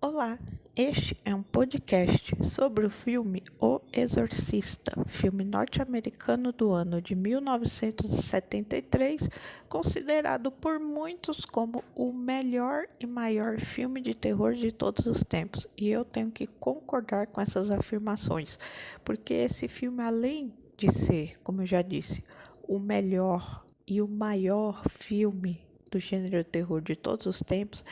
Olá, este é um podcast sobre o filme O Exorcista, filme norte-americano do ano de 1973, considerado por muitos como o melhor e maior filme de terror de todos os tempos. E eu tenho que concordar com essas afirmações, porque esse filme, além de ser, como eu já disse, o melhor e o maior filme do gênero terror de todos os tempos,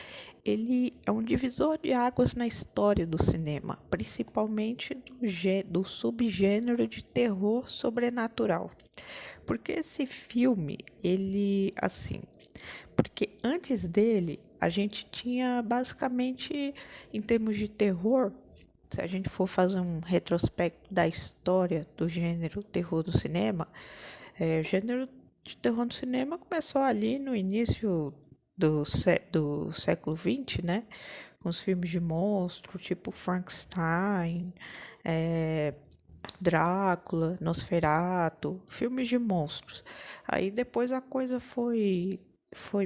ele é um divisor de águas na história do cinema, principalmente do subgênero de terror sobrenatural. Porque esse filme, porque antes dele, a gente tinha basicamente, em termos de terror, se a gente for fazer um retrospecto da história do gênero terror do cinema, o gênero de terror no cinema começou ali no início do século XX, né? Com os filmes de monstro, tipo Frankenstein, Drácula, Nosferatu, filmes de monstros. Aí depois a coisa foi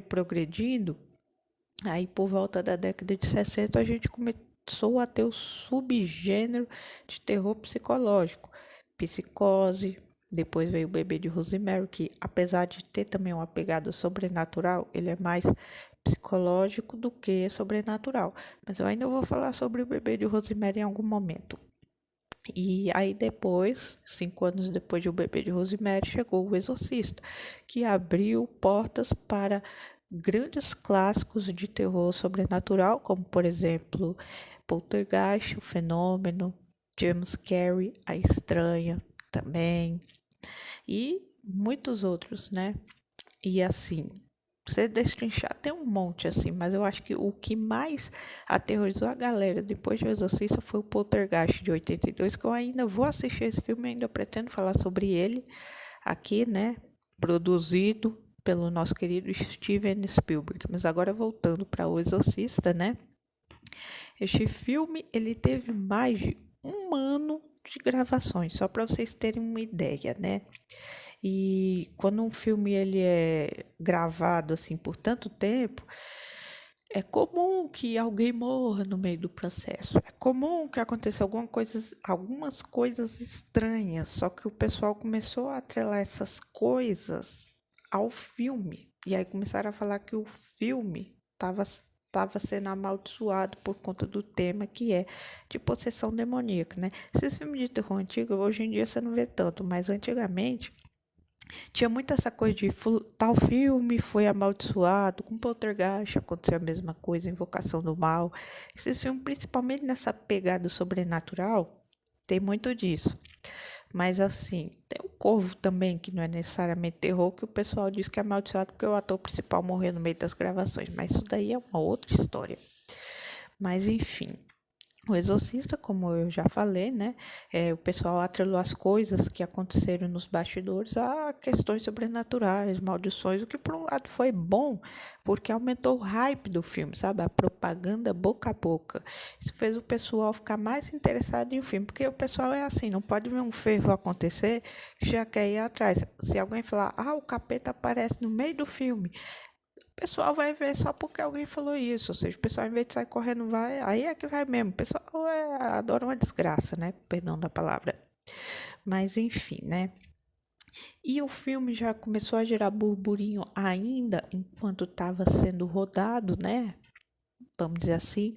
progredindo. Aí por volta da década de 60 a gente começou a ter o subgênero de terror psicológico, psicose. Depois veio o Bebê de Rosemary, que apesar de ter também uma pegada sobrenatural, ele é mais psicológico do que sobrenatural. Mas eu ainda vou falar sobre o Bebê de Rosemary em algum momento. E aí depois, 5 anos depois de O Bebê de Rosemary, chegou O Exorcista, que abriu portas para grandes clássicos de terror sobrenatural, como por exemplo Poltergeist, O Fenômeno, James Carrey, A Estranha também, e muitos outros, né? E assim, você destrinchar tem um monte assim, mas eu acho que o que mais aterrorizou a galera depois do Exorcista foi o Poltergeist de 82, que eu ainda vou assistir esse filme, ainda pretendo falar sobre ele aqui, né? Produzido pelo nosso querido Steven Spielberg. Mas agora voltando para o Exorcista, né? Este filme ele teve mais de um ano de gravações, só para vocês terem uma ideia, né? E quando um filme ele é gravado assim por tanto tempo, é comum que alguém morra no meio do processo. É comum que aconteça algumas coisas estranhas, só que o pessoal começou a atrelar essas coisas ao filme. E aí começaram a falar que o filme estava sendo amaldiçoado por conta do tema que é de possessão demoníaca, né? Esses filmes de terror antigo, hoje em dia você não vê tanto, mas antigamente tinha muito essa coisa de tal filme foi amaldiçoado, com Poltergeist aconteceu a mesma coisa, Invocação do Mal. Esses filmes, principalmente nessa pegada sobrenatural, tem muito disso. Mas assim, tem o Corvo também, que não é necessariamente terror, que o pessoal diz que é amaldiçoado porque o ator principal morreu no meio das gravações. Mas isso daí é uma outra história. Mas enfim, o Exorcista, como eu já falei, né? O pessoal atrelou as coisas que aconteceram nos bastidores a questões sobrenaturais, maldições, o que por um lado foi bom, porque aumentou o hype do filme, sabe? A propaganda boca a boca. Isso fez o pessoal ficar mais interessado em o filme, porque o pessoal é assim, não pode ver um fervo acontecer que já quer ir atrás. Se alguém falar, o capeta aparece no meio do filme, o pessoal vai ver só porque alguém falou isso. Ou seja, o pessoal, em vez de sair correndo, vai. Aí é que vai mesmo. O pessoal adora uma desgraça, né? Perdão da palavra. Mas enfim, né? E o filme já começou a gerar burburinho ainda enquanto estava sendo rodado, né? Vamos dizer assim.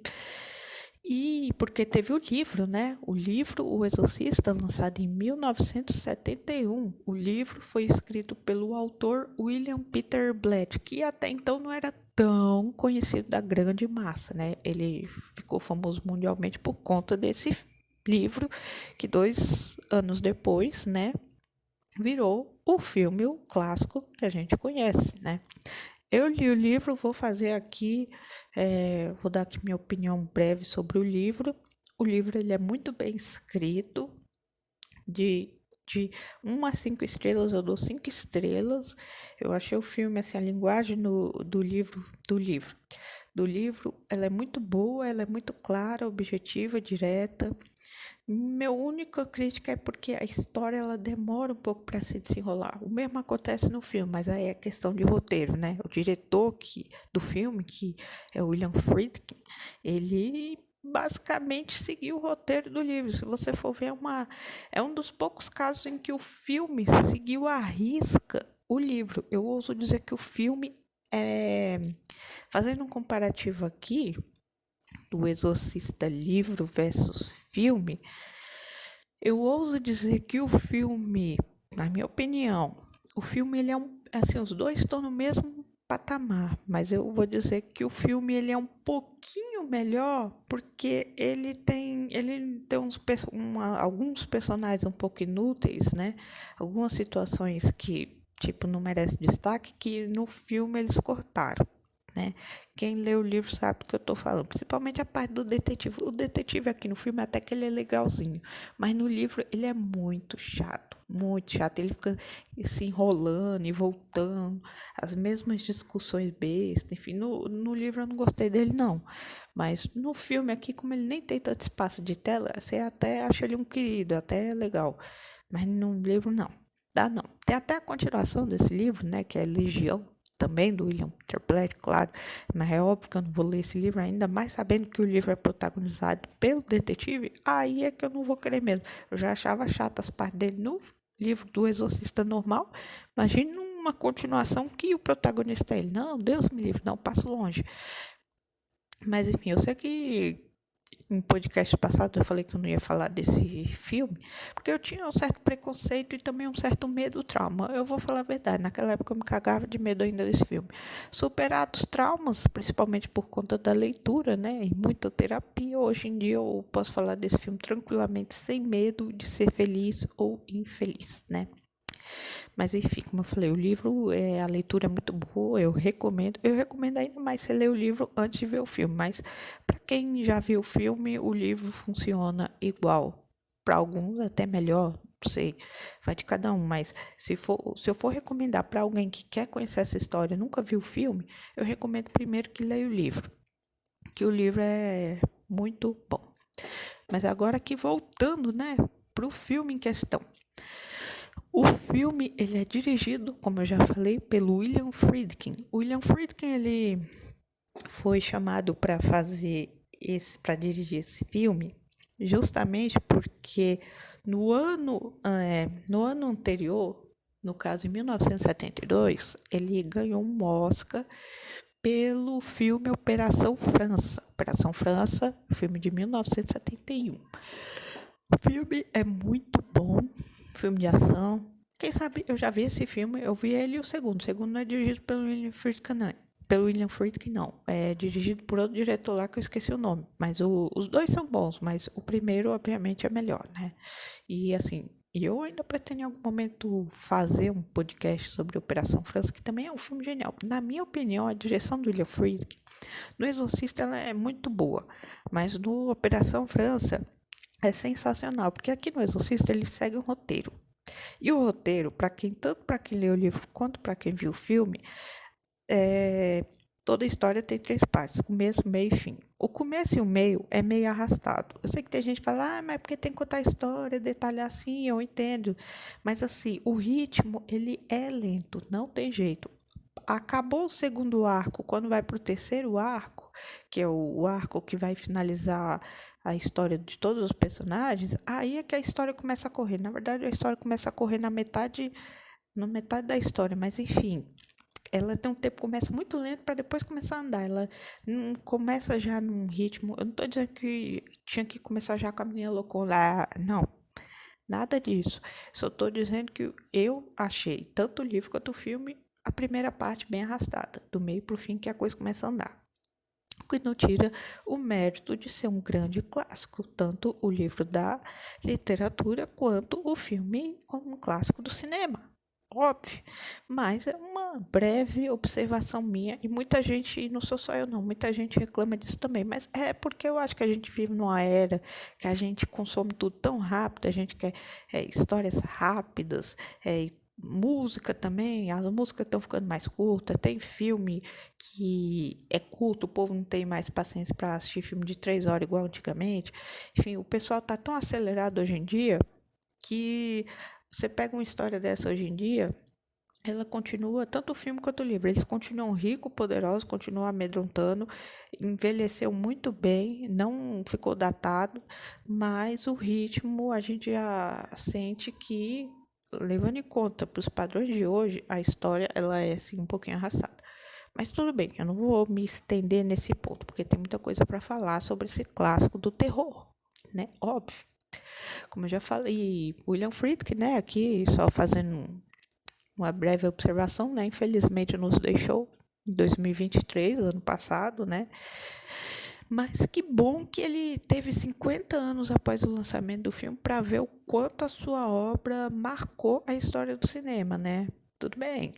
E porque teve o livro, né? O livro O Exorcista, lançado em 1971. O livro foi escrito pelo autor William Peter Blatty, que até então não era tão conhecido da grande massa, né? Ele ficou famoso mundialmente por conta desse livro, que 2 anos depois, né, virou o filme, o clássico que a gente conhece, né? Eu li o livro, vou fazer aqui, vou dar aqui minha opinião breve sobre o livro. O livro ele é muito bem escrito, de 1 a 5 estrelas, eu dou 5 estrelas. Eu achei o filme, assim, a linguagem do livro, ela é muito boa, ela é muito clara, objetiva, direta. Minha única crítica é porque a história ela demora um pouco para se desenrolar. O mesmo acontece no filme, mas aí é questão de roteiro, né? O diretor do filme, que é o William Friedkin, ele basicamente seguiu o roteiro do livro. Se você for ver, é um dos poucos casos em que o filme seguiu à risca o livro. Eu ouso dizer que o filme é... Fazendo um comparativo aqui, do Exorcista livro versus filme, eu ouso dizer que o filme, na minha opinião, o filme ele é assim, os dois estão no mesmo patamar, mas eu vou dizer que o filme ele é um pouquinho melhor porque ele tem alguns personagens um pouco inúteis, né? Algumas situações que tipo não merecem destaque que no filme eles cortaram. Né? Quem lê o livro sabe do que eu estou falando, principalmente a parte do detetive. O detetive aqui no filme até que ele é legalzinho, mas no livro ele é muito chato, muito chato. Ele fica se enrolando e voltando, as mesmas discussões bestas. Enfim, no livro eu não gostei dele, não. Mas no filme aqui, como ele nem tem tanto espaço de tela, você até acha ele um querido, até é legal. Mas no livro, não. Dá não. Tem até a continuação desse livro, né, que é Legião, também do William Tarbell, claro, mas é óbvio que eu não vou ler esse livro ainda, mais sabendo que o livro é protagonizado pelo detetive, aí é que eu não vou querer mesmo. Eu já achava chato as partes dele no livro do Exorcista normal, imagine uma continuação que o protagonista é ele. Não, Deus me livre, não, passo longe. Mas enfim, eu sei que em podcast passado eu falei que eu não ia falar desse filme, porque eu tinha um certo preconceito e também um certo medo, trauma. Eu vou falar a verdade, naquela época eu me cagava de medo ainda desse filme. Superados os traumas, principalmente por conta da leitura, né, e muita terapia, hoje em dia eu posso falar desse filme tranquilamente, sem medo de ser feliz ou infeliz, né. Mas enfim, como eu falei, o livro, a leitura é muito boa, eu recomendo. Eu recomendo ainda mais você ler o livro antes de ver o filme, mas para quem já viu o filme, o livro funciona igual. Para alguns até melhor, não sei, vai de cada um, mas se eu for recomendar para alguém que quer conhecer essa história, nunca viu o filme, eu recomendo primeiro que leia o livro, que o livro é muito bom. Mas agora aqui voltando, né, pro filme em questão. O filme ele é dirigido, como eu já falei, pelo William Friedkin. O William Friedkin ele foi chamado para dirigir esse filme, justamente porque no ano anterior, no caso em 1972, ele ganhou um Oscar pelo filme Operação França. Operação França, filme de 1971. O filme é muito bom, filme de ação. Quem sabe eu já vi esse filme, eu vi ele e o segundo. O segundo não é dirigido pelo William Friedkin, não. Pelo William Friedkin, não. É dirigido por outro diretor lá que eu esqueci o nome. Mas os dois são bons, mas o primeiro, obviamente, é melhor, né? E assim, eu ainda pretendo em algum momento fazer um podcast sobre Operação França, que também é um filme genial. Na minha opinião, a direção do William Friedkin no Exorcista ela é muito boa, mas no Operação França é sensacional, porque aqui no Exorcista ele segue um roteiro. E o roteiro, tanto para quem leu o livro quanto para quem viu o filme, toda a história tem três partes: começo, meio e fim. O começo e o meio é meio arrastado. Eu sei que tem gente que fala, mas é porque tem que contar a história, detalhar assim, eu entendo. Mas assim, o ritmo, ele é lento, não tem jeito. Acabou o segundo arco, quando vai para o terceiro arco, que é o arco que vai finalizar a história de todos os personagens, aí é que a história começa a correr. Na verdade, a história começa a correr na metade da história, mas enfim, ela tem um tempo que começa muito lento para depois começar a andar. Ela não começa já num ritmo. Eu não estou dizendo que tinha que começar já com a menina loucona lá, não. Nada disso. Só estou dizendo que eu achei, tanto o livro quanto o filme, a primeira parte bem arrastada, do meio para o fim que a coisa começa a andar. O que não tira o mérito de ser um grande clássico, tanto o livro da literatura quanto o filme como um clássico do cinema. Óbvio, mas é uma breve observação minha e muita gente, e não sou só eu não, muita gente reclama disso também, mas é porque eu acho que a gente vive numa era que a gente consome tudo tão rápido, a gente quer histórias rápidas, música também, as músicas estão ficando mais curtas, tem filme que é curto, o povo não tem mais paciência para assistir filme de 3 horas igual antigamente. Enfim, o pessoal está tão acelerado hoje em dia que você pega uma história dessa hoje em dia, ela continua, tanto o filme quanto o livro, eles continuam ricos, poderosos, continuam amedrontando, envelheceu muito bem, não ficou datado, mas o ritmo a gente já sente que, levando em conta para os padrões de hoje, a história ela é assim um pouquinho arrastada. Mas tudo bem, eu não vou me estender nesse ponto, porque tem muita coisa para falar sobre esse clássico do terror, né? Óbvio. Como eu já falei, William Friedkin, né, aqui só fazendo uma breve observação, né? Infelizmente nos deixou em 2023, ano passado, né? Mas que bom que ele teve 50 anos após o lançamento do filme para ver o quanto a sua obra marcou a história do cinema, né? Tudo bem,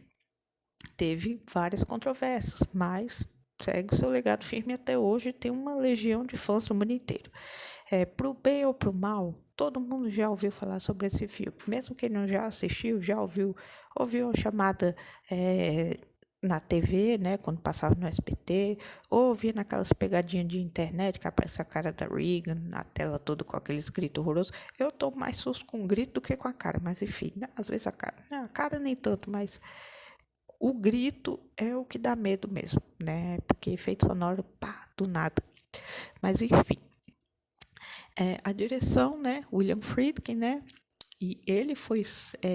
teve várias controvérsias, mas segue seu legado firme até hoje e tem uma legião de fãs no mundo inteiro. Pro bem ou pro mal, todo mundo já ouviu falar sobre esse filme. Mesmo quem não já assistiu, já ouviu a chamada na TV, né, quando passava no SBT, ou ouvia naquelas pegadinhas de internet que aparece a cara da Reagan na tela toda com aqueles gritos horrorosos. Eu tomo mais susto com o grito do que com a cara, mas enfim, né, às vezes a cara, não, a cara nem tanto, mas o grito é o que dá medo mesmo, né, porque efeito sonoro, pá, do nada. Mas enfim, a direção, né, William Friedkin, né, e ele foi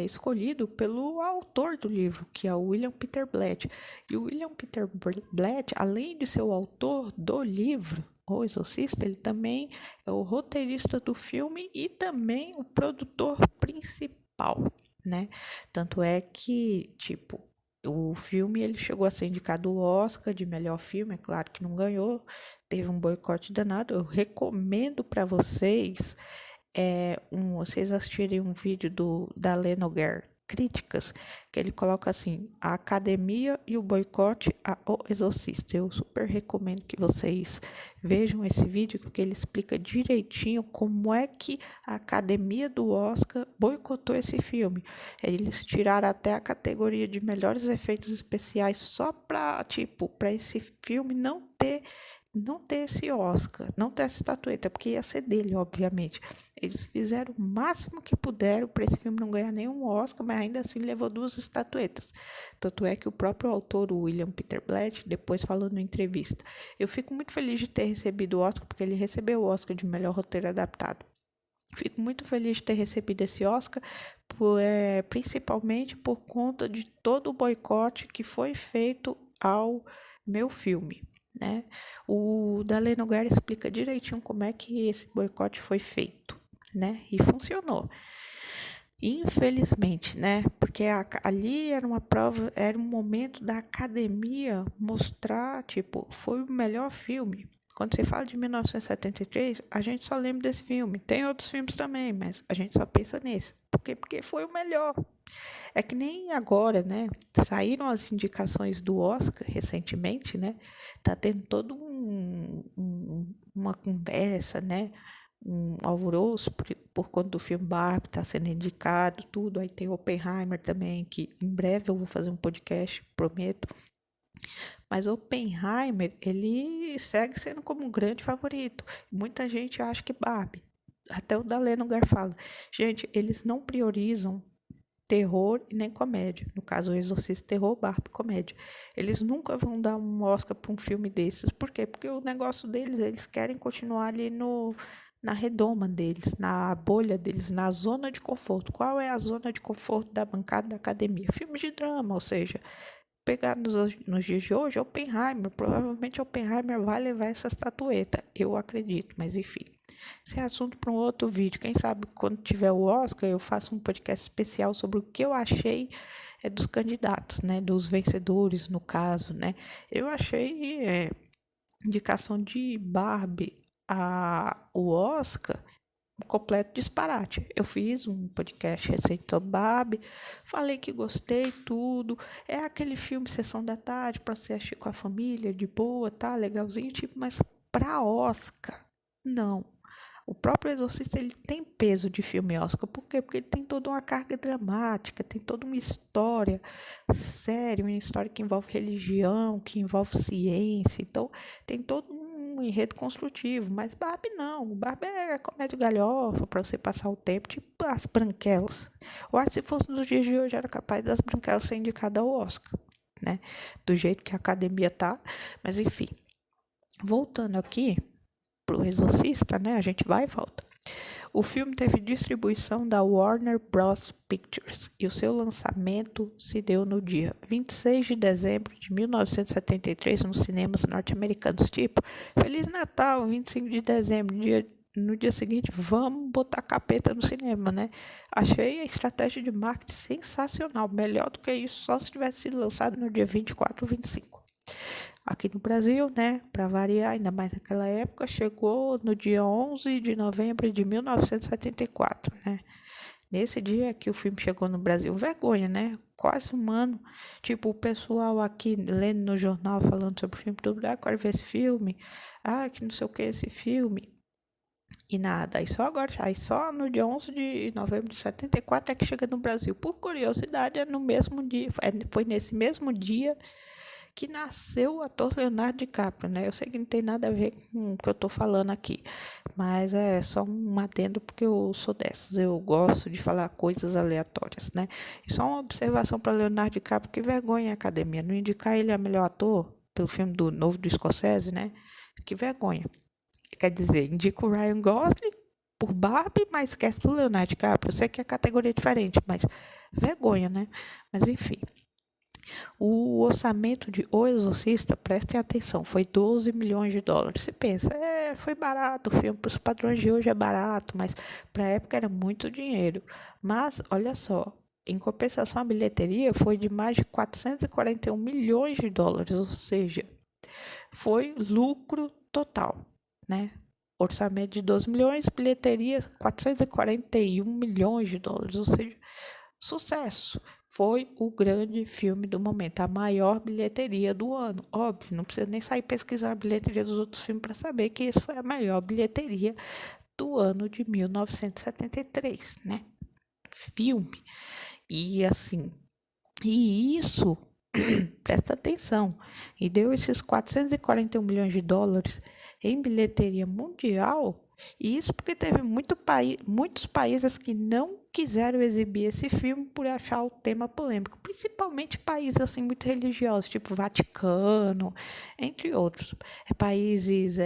escolhido pelo autor do livro, que é o William Peter Blatty. E o William Peter Blatty, além de ser o autor do livro, O Exorcista, ele também é o roteirista do filme e também o produtor principal, né? Tanto é que, tipo, o filme ele chegou a ser indicado ao Oscar de melhor filme, é claro que não ganhou, teve um boicote danado. Eu recomendo para vocês vocês assistirem um vídeo da Lenoguer Críticas, que ele coloca assim, a academia e o boicote a O Exorcista. Eu super recomendo que vocês vejam esse vídeo, porque ele explica direitinho como é que a academia do Oscar boicotou esse filme. Eles tiraram até a categoria de melhores efeitos especiais só para esse filme não ter esse Oscar, não ter essa estatueta, porque ia ser dele, obviamente. Eles fizeram o máximo que puderam para esse filme não ganhar nenhum Oscar, mas ainda assim levou 2 estatuetas. Tanto é que o próprio autor, o William Peter Blatty, depois falando em entrevista, eu fico muito feliz de ter recebido o Oscar, porque ele recebeu o Oscar de melhor roteiro adaptado. Fico muito feliz de ter recebido esse Oscar, principalmente por conta de todo o boicote que foi feito ao meu filme, né? O Daleno Guerra explica direitinho como é que esse boicote foi feito, né? E funcionou. Infelizmente, né? Porque ali era uma prova, era um momento da academia mostrar, tipo, foi o melhor filme. Quando você fala de 1973, a gente só lembra desse filme. Tem outros filmes também, mas a gente só pensa nesse. Por quê? Porque foi o melhor. É que nem agora, né? Saíram as indicações do Oscar recentemente, né? Tá tendo todo uma conversa, né? Um alvoroço por conta do filme Barbie tá sendo indicado, tudo. Aí tem Oppenheimer também, que em breve eu vou fazer um podcast, prometo. Mas Oppenheimer, ele segue sendo como um grande favorito. Muita gente acha que Barbie. Até o Daleno Gar fala. Gente, eles não priorizam terror e nem comédia. No caso, o Exorcista terror, Barbie comédia. Eles nunca vão dar um Oscar para um filme desses. Por quê? Porque o negócio deles, eles querem continuar ali na redoma deles, na bolha deles, na zona de conforto. Qual é a zona de conforto da bancada da academia? Filmes de drama, ou seja, pegar nos dias de hoje, Oppenheimer, provavelmente Oppenheimer vai levar essa estatueta, eu acredito, mas enfim. Esse é assunto para um outro vídeo. Quem sabe quando tiver o Oscar eu faço um podcast especial sobre o que eu achei dos candidatos, né, dos vencedores no caso, né. Eu achei indicação de Barbie o Oscar um completo disparate. Eu fiz um podcast recente sobre Barbie, falei que gostei, tudo. É aquele filme Sessão da Tarde para você assistir com a família, de boa, tá? Legalzinho, tipo, mas para Oscar, não. O próprio Exorcista ele tem peso de filme Oscar. Por quê? Porque ele tem toda uma carga dramática, tem toda uma história séria, uma história que envolve religião, que envolve ciência. Então, tem todo um enredo construtivo, mas Barbie não. Barbie é comédia galhofa para você passar o tempo, tipo as Branquelas. Eu acho que se fosse nos dias de hoje era capaz das Branquelas ser indicada ao Oscar, né? Do jeito que a academia tá. Mas enfim, voltando aqui pro Exorcista, né? A gente vai e volta. O filme teve distribuição da Warner Bros. Pictures e o seu lançamento se deu no dia 26 de dezembro de 1973 nos cinemas norte-americanos. Tipo, Feliz Natal, 25 de dezembro, no dia seguinte, vamos botar capeta no cinema, né? Achei a estratégia de marketing sensacional. Melhor do que isso, só se tivesse sido lançado no dia 24 ou 25. Aqui no Brasil, né, para variar, ainda mais naquela época, chegou no dia 11 de novembro de 1974, né? Nesse dia que o filme chegou no Brasil, vergonha, né? Quase um ano. Tipo, o pessoal aqui lendo no jornal falando sobre o filme, tudo, quero ver esse filme. Que não sei o que é esse filme. E nada, aí só no dia 11 de novembro de 74 é que chega no Brasil. Por curiosidade, é no mesmo dia, foi nesse mesmo dia que nasceu o ator Leonardo DiCaprio, né? Eu sei que não tem nada a ver com o que eu tô falando aqui, mas é só um adendo porque eu sou dessas, eu gosto de falar coisas aleatórias, né? E só uma observação para Leonardo DiCaprio, que vergonha a academia, não indicar ele a melhor ator pelo filme do novo do Scorsese, né? Que vergonha. Quer dizer, indica o Ryan Gosling por Barbie, mas esquece do Leonardo DiCaprio. Eu sei que a categoria é diferente, mas vergonha, né? Mas enfim. O orçamento de O Exorcista, prestem atenção, foi 12 milhões de dólares. Você pensa, foi barato, o filme para os padrões de hoje é barato, mas para a época era muito dinheiro. Mas, olha só, em compensação, a bilheteria foi de mais de 441 milhões de dólares, ou seja, foi lucro total, né? Orçamento de 12 milhões, bilheteria 441 milhões de dólares, ou seja, sucesso. Foi o grande filme do momento, a maior bilheteria do ano. Óbvio, não precisa nem sair pesquisar a bilheteria dos outros filmes para saber que isso foi a maior bilheteria do ano de 1973, né? Filme. E assim, e isso, presta atenção, e deu esses 441 milhões de dólares em bilheteria mundial. E isso porque teve muitos países que não quiseram exibir esse filme por achar o tema polêmico, principalmente países assim muito religiosos, tipo Vaticano, entre outros. Países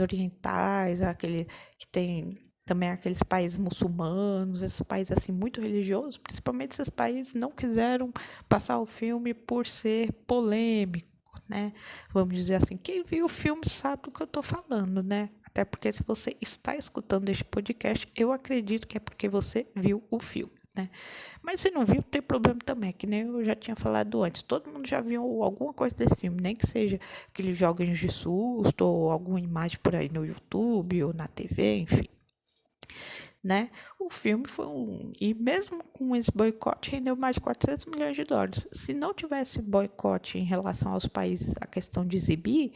orientais, aquele que tem também aqueles países muçulmanos, esses países assim muito religiosos, principalmente esses países não quiseram passar o filme por ser polêmico, né? Vamos dizer assim, quem viu o filme sabe do que eu estou falando, né? Até porque se você está escutando este podcast, eu acredito que é porque você viu o filme, né? Mas se não viu, não tem problema também, que nem eu já tinha falado antes. Todo mundo já viu alguma coisa desse filme, nem que seja aqueles joguinhos de susto ou alguma imagem por aí no YouTube ou na TV, enfim. Né? O filme foi e mesmo com esse boicote rendeu mais de 400 milhões de dólares. Se não tivesse boicote em relação aos países, a questão de exibir,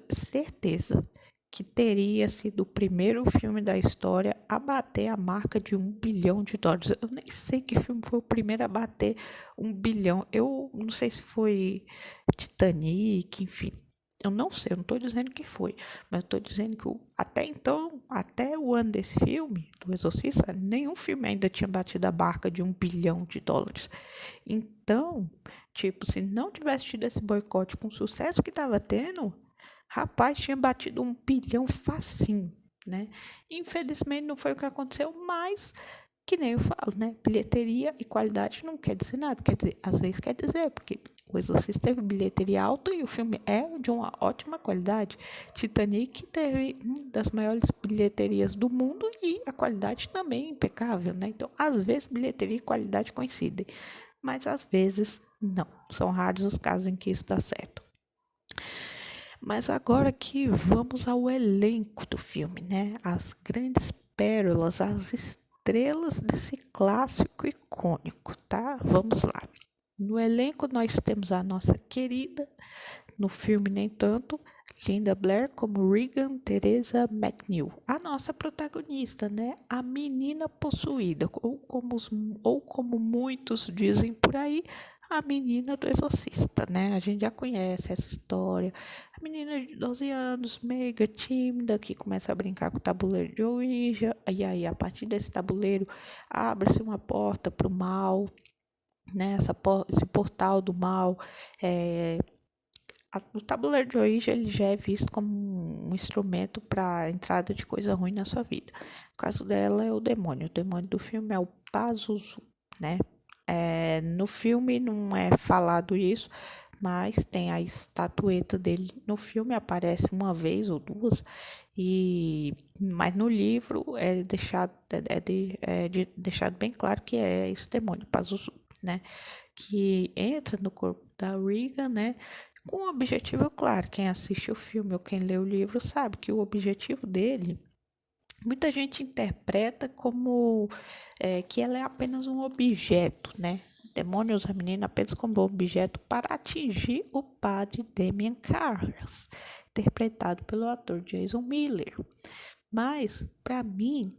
certeza que teria sido o primeiro filme da história a bater a marca de 1 bilhão de dólares. Eu nem sei que filme foi o primeiro a bater 1 bilhão. Eu não sei se foi Titanic, enfim. Eu não sei, eu não estou dizendo que foi, mas estou dizendo que até então, até o ano desse filme, do Exorcista, nenhum filme ainda tinha batido a marca de 1 bilhão de dólares. Então, tipo, se não tivesse tido esse boicote com o sucesso que estava tendo, rapaz, tinha batido 1 bilhão facinho, né? Infelizmente não foi o que aconteceu, mas que nem eu falo, né? Bilheteria e qualidade não quer dizer nada. Quer dizer, às vezes quer dizer, porque o Exorcista teve bilheteria alta e o filme é de uma ótima qualidade. Titanic teve uma das maiores bilheterias do mundo e a qualidade também é impecável, né? Então, às vezes, bilheteria e qualidade coincidem, mas às vezes não. São raros os casos em que isso dá certo. Mas agora que vamos ao elenco do filme, né? As grandes pérolas, as estrelas desse clássico icônico, tá? Vamos lá. No elenco nós temos a nossa querida, no filme nem tanto, Linda Blair como Regan Teresa McNeil, a nossa protagonista, né? A menina possuída, ou como muitos dizem por aí, a menina do exorcista, né? A gente já conhece essa história. A menina de 12 anos, mega tímida, que começa a brincar com o tabuleiro de Ouija. E aí, a partir desse tabuleiro, abre-se uma porta para o mal, né? Esse portal do mal. O tabuleiro de Ouija ele já é visto como um instrumento para entrada de coisa ruim na sua vida. No caso dela é o demônio. O demônio do filme é o Pazuzu, né? No filme não é falado isso, mas tem a estatueta dele no filme, aparece uma vez ou duas, mas no livro deixado bem claro que é esse demônio, Pazuzu, né? Que entra no corpo da Regan, né? Com um objetivo claro. Quem assiste o filme ou quem lê o livro sabe que o objetivo dele, muita gente interpreta como que ela é apenas um objeto, né? O demônio usa a menina apenas como objeto para atingir o padre Damien Carras, interpretado pelo ator Jason Miller. Mas, para mim,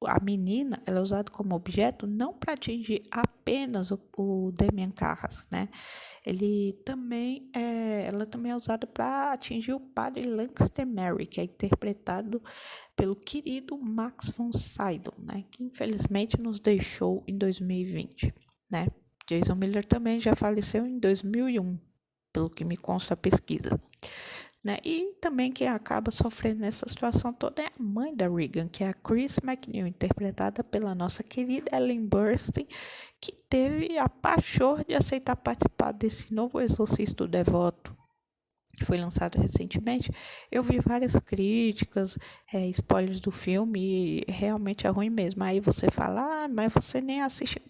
a menina, ela é usada como objeto não para atingir apenas o Damien Carras, né? Ela também é usada para atingir o padre Lancaster Mary, que é interpretado pelo querido Max von Sydow, né? Que infelizmente nos deixou em 2020, né? Jason Miller também já faleceu em 2001, pelo que me consta a pesquisa. Né? E também quem acaba sofrendo nessa situação toda é a mãe da Regan, que é a Chris MacNeil, interpretada pela nossa querida Ellen Burstyn, que teve a pachorra de aceitar participar desse novo Exorcista Devoto, que foi lançado recentemente. Eu vi várias críticas, spoilers do filme, e realmente é ruim mesmo. Aí você fala, mas você nem assiste.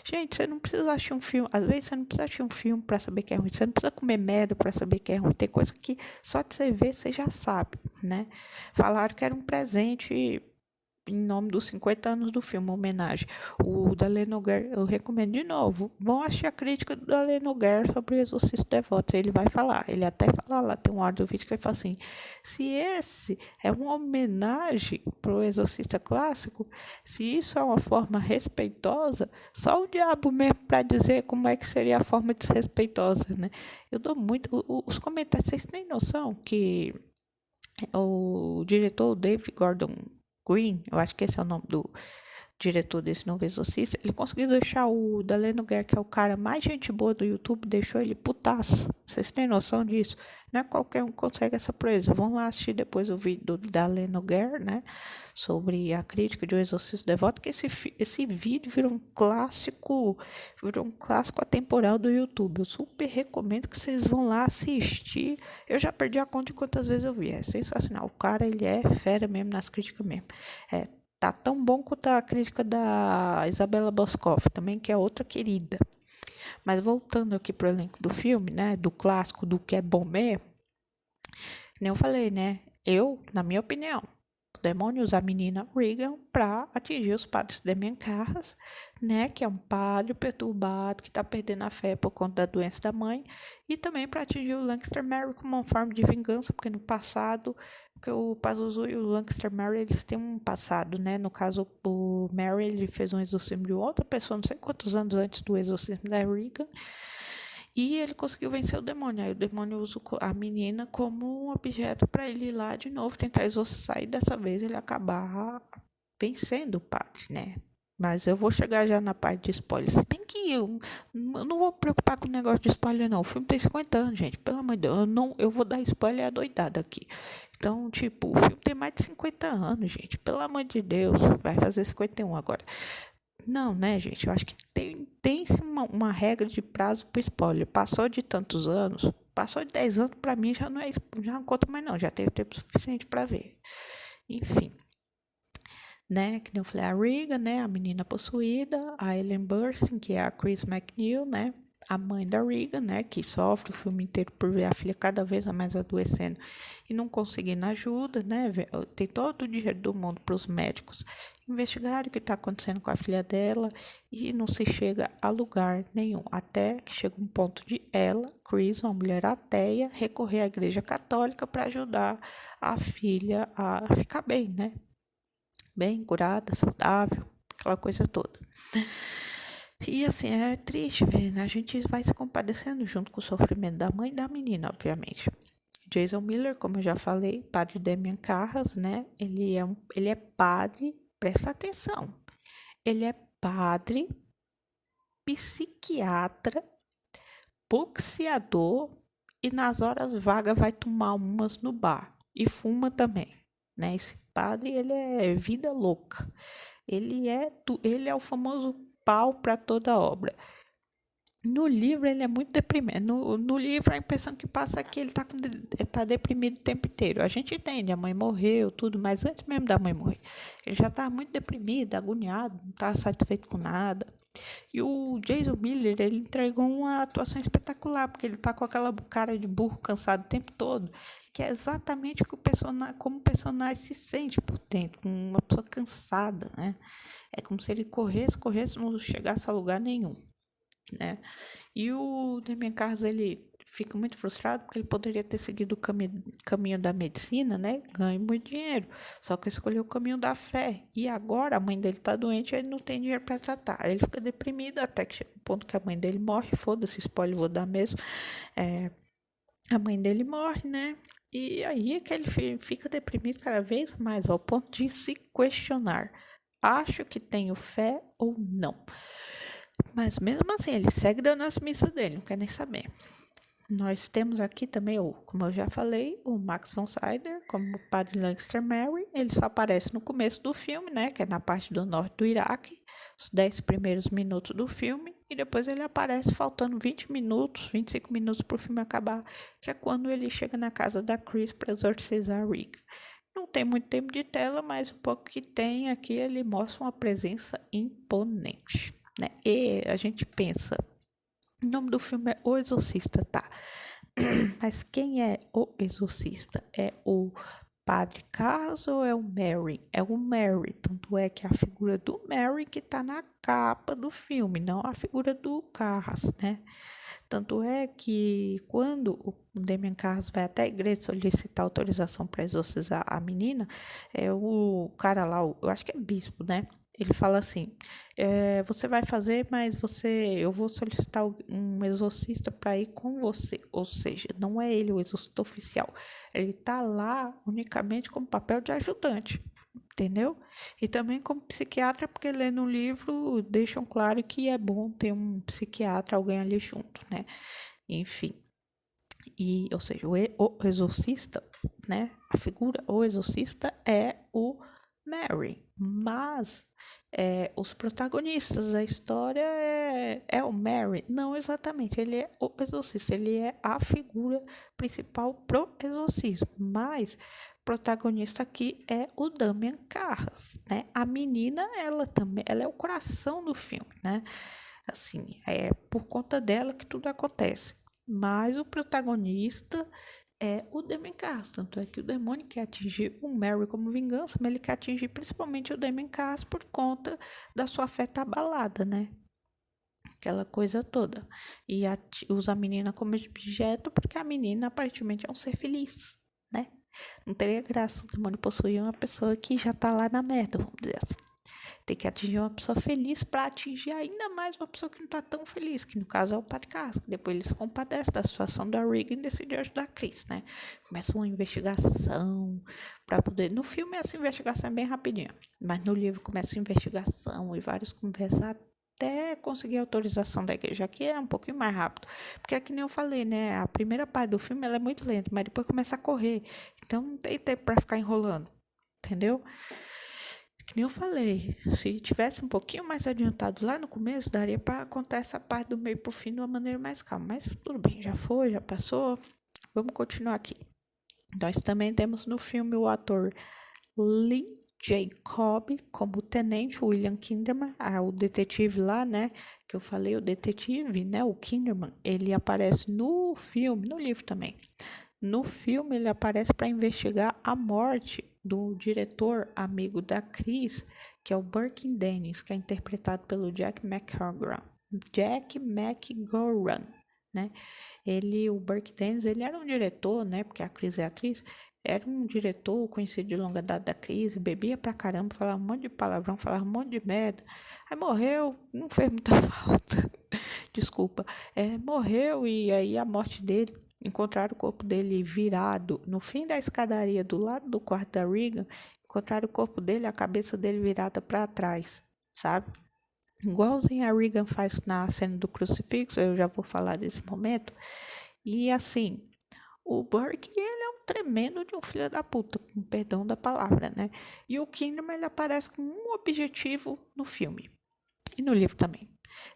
Gente, você não precisa assistir um filme. Às vezes você não precisa assistir um filme para saber que é ruim. Você não precisa comer merda para saber que é ruim. Tem coisa que só de você ver você já sabe, né? Falaram que era um presente em nome dos 50 anos do filme, uma homenagem. O Dalai Nogueira, eu recomendo de novo. Vão assistir a crítica do Dalai Nogueira sobre o Exorcista Devoto. Ele vai falar, ele até fala lá, tem um áudio do vídeo que ele fala assim: se esse é uma homenagem para o Exorcista clássico, se isso é uma forma respeitosa, só o diabo mesmo para dizer como é que seria a forma desrespeitosa, né? Eu dou muito. Os comentários, vocês têm noção que o diretor David Gordon Green, eu acho que esse é o nome do diretor desse novo Exorcista, ele conseguiu deixar o Dalai Nogueira, que é o cara mais gente boa do YouTube, deixou ele putaço. Vocês têm noção disso? Não é qualquer um que consegue essa proeza. Vão lá assistir depois o vídeo do Dalai Nogueira, né? Sobre a crítica de O Exorcista Devoto, que esse vídeo virou um clássico atemporal do YouTube. Eu super recomendo que vocês vão lá assistir. Eu já perdi a conta de quantas vezes eu vi. É sensacional. O cara, ele é fera mesmo nas críticas mesmo. Tá tão bom quanto a crítica da Isabela Boscov, também, que é outra querida. Mas voltando aqui pro elenco do filme, né? Do clássico, do que é bom mesmo. Nem eu falei, né? Na minha opinião, o demônio usa a menina Regan para atingir os padres Damien Carras, né? Que é um padre perturbado, que tá perdendo a fé por conta da doença da mãe. E também para atingir o Lancaster Mary como uma forma de vingança, porque no passado, porque o Pazuzu e o Lancaster Mary, eles têm um passado, né? No caso, o Mary, ele fez um exorcismo de outra pessoa, não sei quantos anos antes do exorcismo da Regan. E ele conseguiu vencer o demônio. Aí o demônio usa a menina como um objeto para ele ir lá de novo tentar exorcizar e dessa vez ele acabar vencendo o padre, né? Mas eu vou chegar já na parte de spoiler. Se bem que eu não vou me preocupar com o negócio de spoiler, não. O filme tem 50 anos, gente. Pelo amor de Deus, eu vou dar spoiler adoidado aqui. Então, tipo, o filme tem mais de 50 anos, gente. Pelo amor de Deus. Vai fazer 51 agora. Não, né, gente? Eu acho que tem-se uma regra de prazo para spoiler. Passou de tantos anos, passou de 10 anos, para mim já não conta mais não, já teve tempo suficiente para ver. Enfim, né, que nem eu falei, a Regan, né, a menina possuída, a Ellen Burstyn, que é a Chris MacNeil, né, a mãe da Regan, né, que sofre o filme inteiro por ver a filha cada vez mais adoecendo e não conseguindo ajuda, né, tem todo o dinheiro do mundo para os médicos investigar o que está acontecendo com a filha dela e não se chega a lugar nenhum, até que chega um ponto de ela, Chris, uma mulher ateia, recorrer à igreja católica para ajudar a filha a ficar bem, né, bem curada, saudável, aquela coisa toda. E assim, é triste ver, né? A gente vai se compadecendo junto com o sofrimento da mãe e da menina, obviamente. Jason Miller, como eu já falei, padre Damian Carras, né? Ele é padre, presta atenção. Ele é padre, psiquiatra, boxeador e nas horas vagas vai tomar umas no bar e fuma também, né? Esse padre, ele é vida louca. Ele é o famoso pau para toda obra. No livro ele é muito deprimente. No livro a impressão que passa é que ele tá deprimido o tempo inteiro. A gente entende, a mãe morreu, tudo, mas antes mesmo da mãe morrer, ele já tá muito deprimido, agoniado, não tá satisfeito com nada. E o Jason Miller, ele entregou uma atuação espetacular, porque ele tá com aquela cara de burro cansado o tempo todo, que é exatamente o que como o personagem se sente por dentro, uma pessoa cansada, né? É como se ele corresse, não chegasse a lugar nenhum, né? E o Demian Carlos, ele fica muito frustrado porque ele poderia ter seguido o caminho da medicina, né? Ganha muito dinheiro. Só que escolheu o caminho da fé. E agora a mãe dele tá doente e ele não tem dinheiro para tratar. Aí ele fica deprimido até que chega o ponto que a mãe dele morre. Foda-se, spoiler, vou dar mesmo. A mãe dele morre, né? E aí é que ele fica deprimido cada vez mais, ao ponto de se questionar. Acho que tenho fé ou não? Mas mesmo assim, ele segue dando as missas dele, não quer nem saber. Nós temos aqui também, como eu já falei, o Max von Sydow como o padre Lancaster Mary. Ele só aparece no começo do filme, né? Que é na parte do norte do Iraque, os 10 primeiros minutos do filme. E depois ele aparece faltando 20 minutos, 25 minutos para o filme acabar, que é quando ele chega na casa da Chris para exorcizar a Rick. Não tem muito tempo de tela, mas o pouco que tem aqui ele mostra uma presença imponente, né? E a gente pensa, o nome do filme é O Exorcista, tá? Mas quem é o exorcista? É o Padre Carlos ou é o Mary? É o Mary, tanto é que a figura do Mary que tá na capa do filme, não a figura do Carlos, né? Tanto é que quando o Damian Carlos vai até a igreja solicitar autorização para exorcizar a menina, é o cara lá, eu acho que é bispo, né? Ele fala assim: você vai fazer, mas eu vou solicitar um exorcista para ir com você. Ou seja, não é ele o exorcista oficial. Ele tá lá unicamente como papel de ajudante, entendeu? E também como psiquiatra, porque lendo o livro deixam claro que é bom ter um psiquiatra, alguém ali junto, né? Enfim. E, ou seja, o exorcista, né? A figura, o exorcista é o Mary, mas os protagonistas da história é o Mary. Não exatamente, ele é o exorcista, ele é a figura principal pro exorcismo, mas protagonista aqui é o Damian Carras, né? A menina, ela também, ela é o coração do filme, né? Assim, é por conta dela que tudo acontece. Mas o protagonista é o Damien Carlos. Tanto é que o demônio quer atingir o Mary como vingança, mas ele quer atingir principalmente o Damien Carlos por conta da sua fé tá abalada, né? Aquela coisa toda. E usa a menina como objeto porque a menina aparentemente é um ser feliz, né? Não teria graça o demônio possuir uma pessoa que já tá lá na merda, vamos dizer assim. Tem que atingir uma pessoa feliz para atingir ainda mais uma pessoa que não está tão feliz, que no caso é o Padre Casco. Depois ele se compadece da situação da Regan e decide ajudar a Chris, né? Começa uma investigação para poder. No filme essa investigação é bem rapidinha, mas no livro começa a investigação e várias conversas até conseguir a autorização da igreja, que é um pouquinho mais rápido. Porque é que nem eu falei, né? A primeira parte do filme ela é muito lenta, mas depois começa a correr. Então não tem tempo para ficar enrolando, entendeu? Que nem eu falei, se tivesse um pouquinho mais adiantado lá no começo, daria para contar essa parte do meio pro fim de uma maneira mais calma. Mas tudo bem, já foi, já passou. Vamos continuar aqui. Nós também temos no filme o ator Lee Jacob como o tenente William Kinderman, o detetive lá, né? Que eu falei, o detetive, né? O Kinderman, ele aparece no filme, no livro também. No filme, ele aparece para investigar a morte do diretor amigo da Chris, que é o Birkin Dennis, que é interpretado pelo Jack McGowan. Jack McGowan, né? O Birkin Dennis, ele era um diretor, né? Porque a Chris é atriz, era um diretor conhecido de longa data da crise, bebia pra caramba, falava um monte de palavrão, falava um monte de merda. Aí morreu, não fez muita falta. Desculpa. Morreu e aí a morte dele, encontraram o corpo dele virado no fim da escadaria do lado do quarto da Regan, encontraram o corpo dele, a cabeça dele virada para trás, sabe? Igualzinho a Regan faz na cena do crucifixo, eu já vou falar desse momento. E assim, o Burke, ele é um tremendo de um filho da puta, com perdão da palavra, né? E o Kinnaman, ele aparece com um objetivo no filme. E no livro também.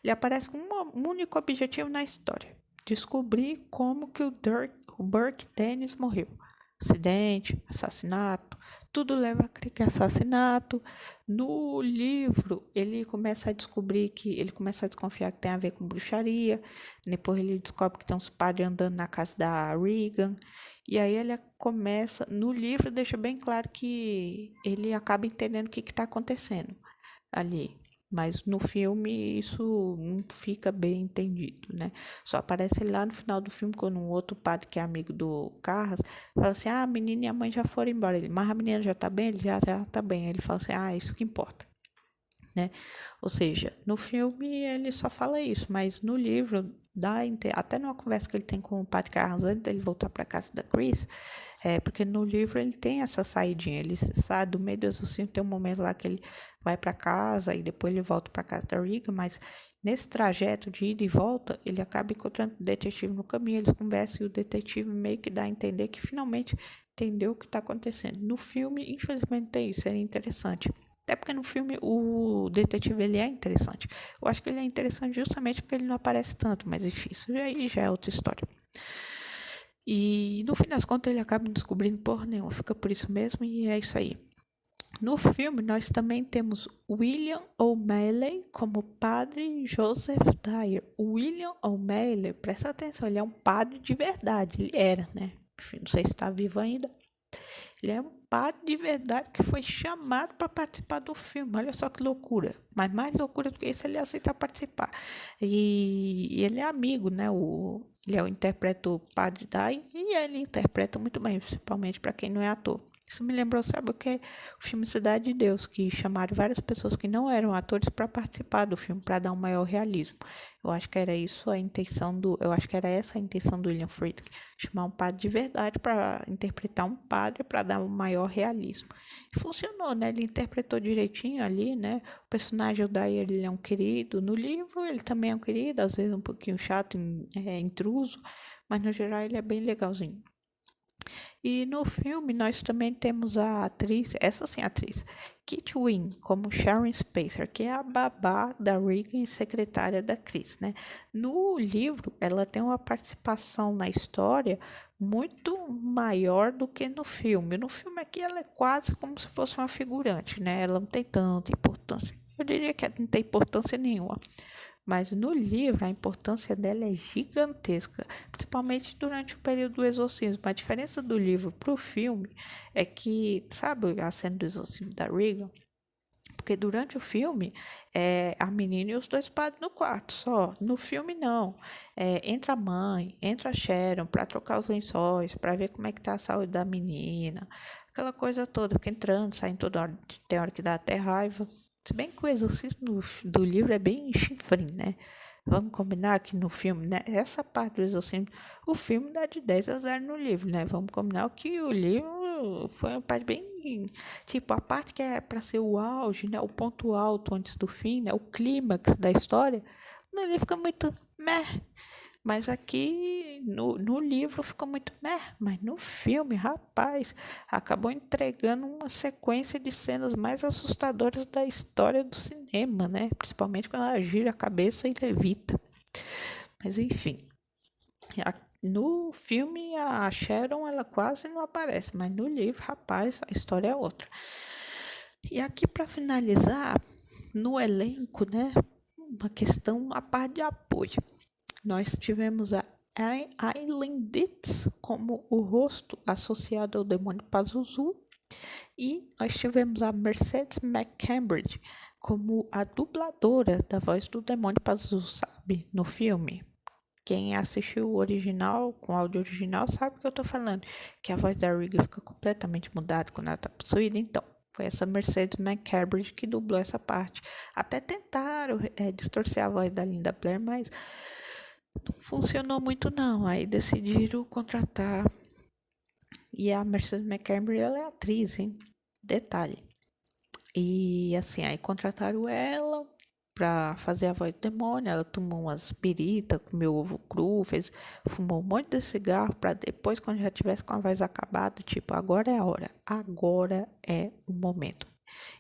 Ele aparece com um único objetivo na história. Descobrir como que o Burke Dennis morreu. Acidente, assassinato, tudo leva a crer que é assassinato. No livro, ele começa a descobrir que ele começa a desconfiar que tem a ver com bruxaria. Depois ele descobre que tem uns padres andando na casa da Regan. E aí ele começa, no livro deixa bem claro que ele acaba entendendo o que está acontecendo ali. Mas no filme isso não fica bem entendido, né? Só aparece lá no final do filme quando um outro padre que é amigo do Carras fala assim, a menina e a mãe já foram embora. Ele, mas a menina já tá bem? Ele já tá bem. Aí ele fala assim, isso que importa, né? Ou seja, no filme ele só fala isso, mas no livro, até numa conversa que ele tem com o padre Carras antes dele voltar para casa da Chris, porque no livro ele tem essa saidinha, ele sai do meio do exorcismo, tem um momento lá que ele vai para casa e depois ele volta para casa da Regan, mas nesse trajeto de ida e volta, ele acaba encontrando o detetive no caminho, eles conversam e o detetive meio que dá a entender que finalmente entendeu o que está acontecendo. No filme, infelizmente, tem isso, seria interessante. Até porque no filme o detetive ele é interessante. Eu acho que ele é interessante justamente porque ele não aparece tanto, mas enfim, isso aí já é outra história. E no fim das contas ele acaba não descobrindo porra nenhuma, fica por isso mesmo e é isso aí. No filme nós também temos William O'Malley como padre Joseph Dyer. O William O'Malley, presta atenção, ele é um padre de verdade, ele era, né? Enfim, não sei se está vivo ainda. Ele é um padre de verdade que foi chamado para participar do filme. Olha só que loucura. Mas mais loucura do que isso, ele aceita participar. E ele é amigo, né? Ele interpreta o padre Dai e ele interpreta muito bem, principalmente para quem não é ator. Isso me lembrou, sabe o que? O filme Cidade de Deus, que chamaram várias pessoas que não eram atores para participar do filme, para dar um maior realismo. Eu acho que era isso a intenção eu acho que era essa a intenção do William Friedkin, chamar um padre de verdade para interpretar um padre para dar um maior realismo. E funcionou, né? Ele interpretou direitinho ali, né? O personagem o Dyer, ele é um querido. No livro ele também é um querido, às vezes um pouquinho chato, intruso, mas no geral ele é bem legalzinho. E no filme nós também temos a atriz, essa sim atriz, Kit Wynn, como Sharon Spacer, que é a babá da Regan e secretária da Chris, né? No livro, ela tem uma participação na história muito maior do que no filme. No filme aqui ela é quase como se fosse uma figurante, né? Ela não tem tanta importância. Eu diria que ela não tem importância nenhuma. Mas no livro a importância dela é gigantesca, principalmente durante o período do exorcismo. A diferença do livro para o filme é que, sabe a cena do exorcismo da Regan? Porque durante o filme, a menina e os dois padres no quarto só. No filme, não. Entra a mãe, entra a Sharon para trocar os lençóis, para ver como é que tá a saúde da menina. Aquela coisa toda, fica entrando, saindo toda hora. Tem hora que dá até raiva. Se bem que o exorcismo do livro é bem chifrinho, né? Vamos combinar que no filme, né? Essa parte do exorcismo, o filme dá de 10-0 no livro, né? Vamos combinar que o livro foi uma parte bem... Tipo, a parte que é para ser o auge, né? O ponto alto antes do fim, né? O clímax da história, no livro fica muito meh. Mas aqui no livro ficou muito meh. Mas no filme, rapaz, acabou entregando uma sequência de cenas mais assustadoras da história do cinema, né? Principalmente quando ela gira a cabeça e levita. Mas enfim, no filme a Sharon ela quase não aparece, mas no livro, rapaz, a história é outra. E aqui para finalizar, no elenco, né? Uma questão, a parte de apoio. Nós tivemos a Eileen Dietz como o rosto associado ao demônio Pazuzu e nós tivemos a Mercedes McCambridge como a dubladora da voz do demônio Pazuzu, sabe, no filme. Quem assistiu o original, com áudio original, sabe o que eu tô falando. Que a voz da Regan fica completamente mudada quando ela tá possuída. Então, foi essa Mercedes McCambridge que dublou essa parte. Até tentaram distorcer a voz da Linda Blair, mas não funcionou muito não. Aí decidiram contratar. E a Mercedes McCambridge, ela é atriz, hein? Detalhe. E assim, aí contrataram ela pra fazer a voz do demônio. Ela tomou umas piritas, comeu ovo cru, fumou um monte de cigarro pra depois, quando já tivesse com a voz acabada, tipo, agora é a hora, agora é o momento.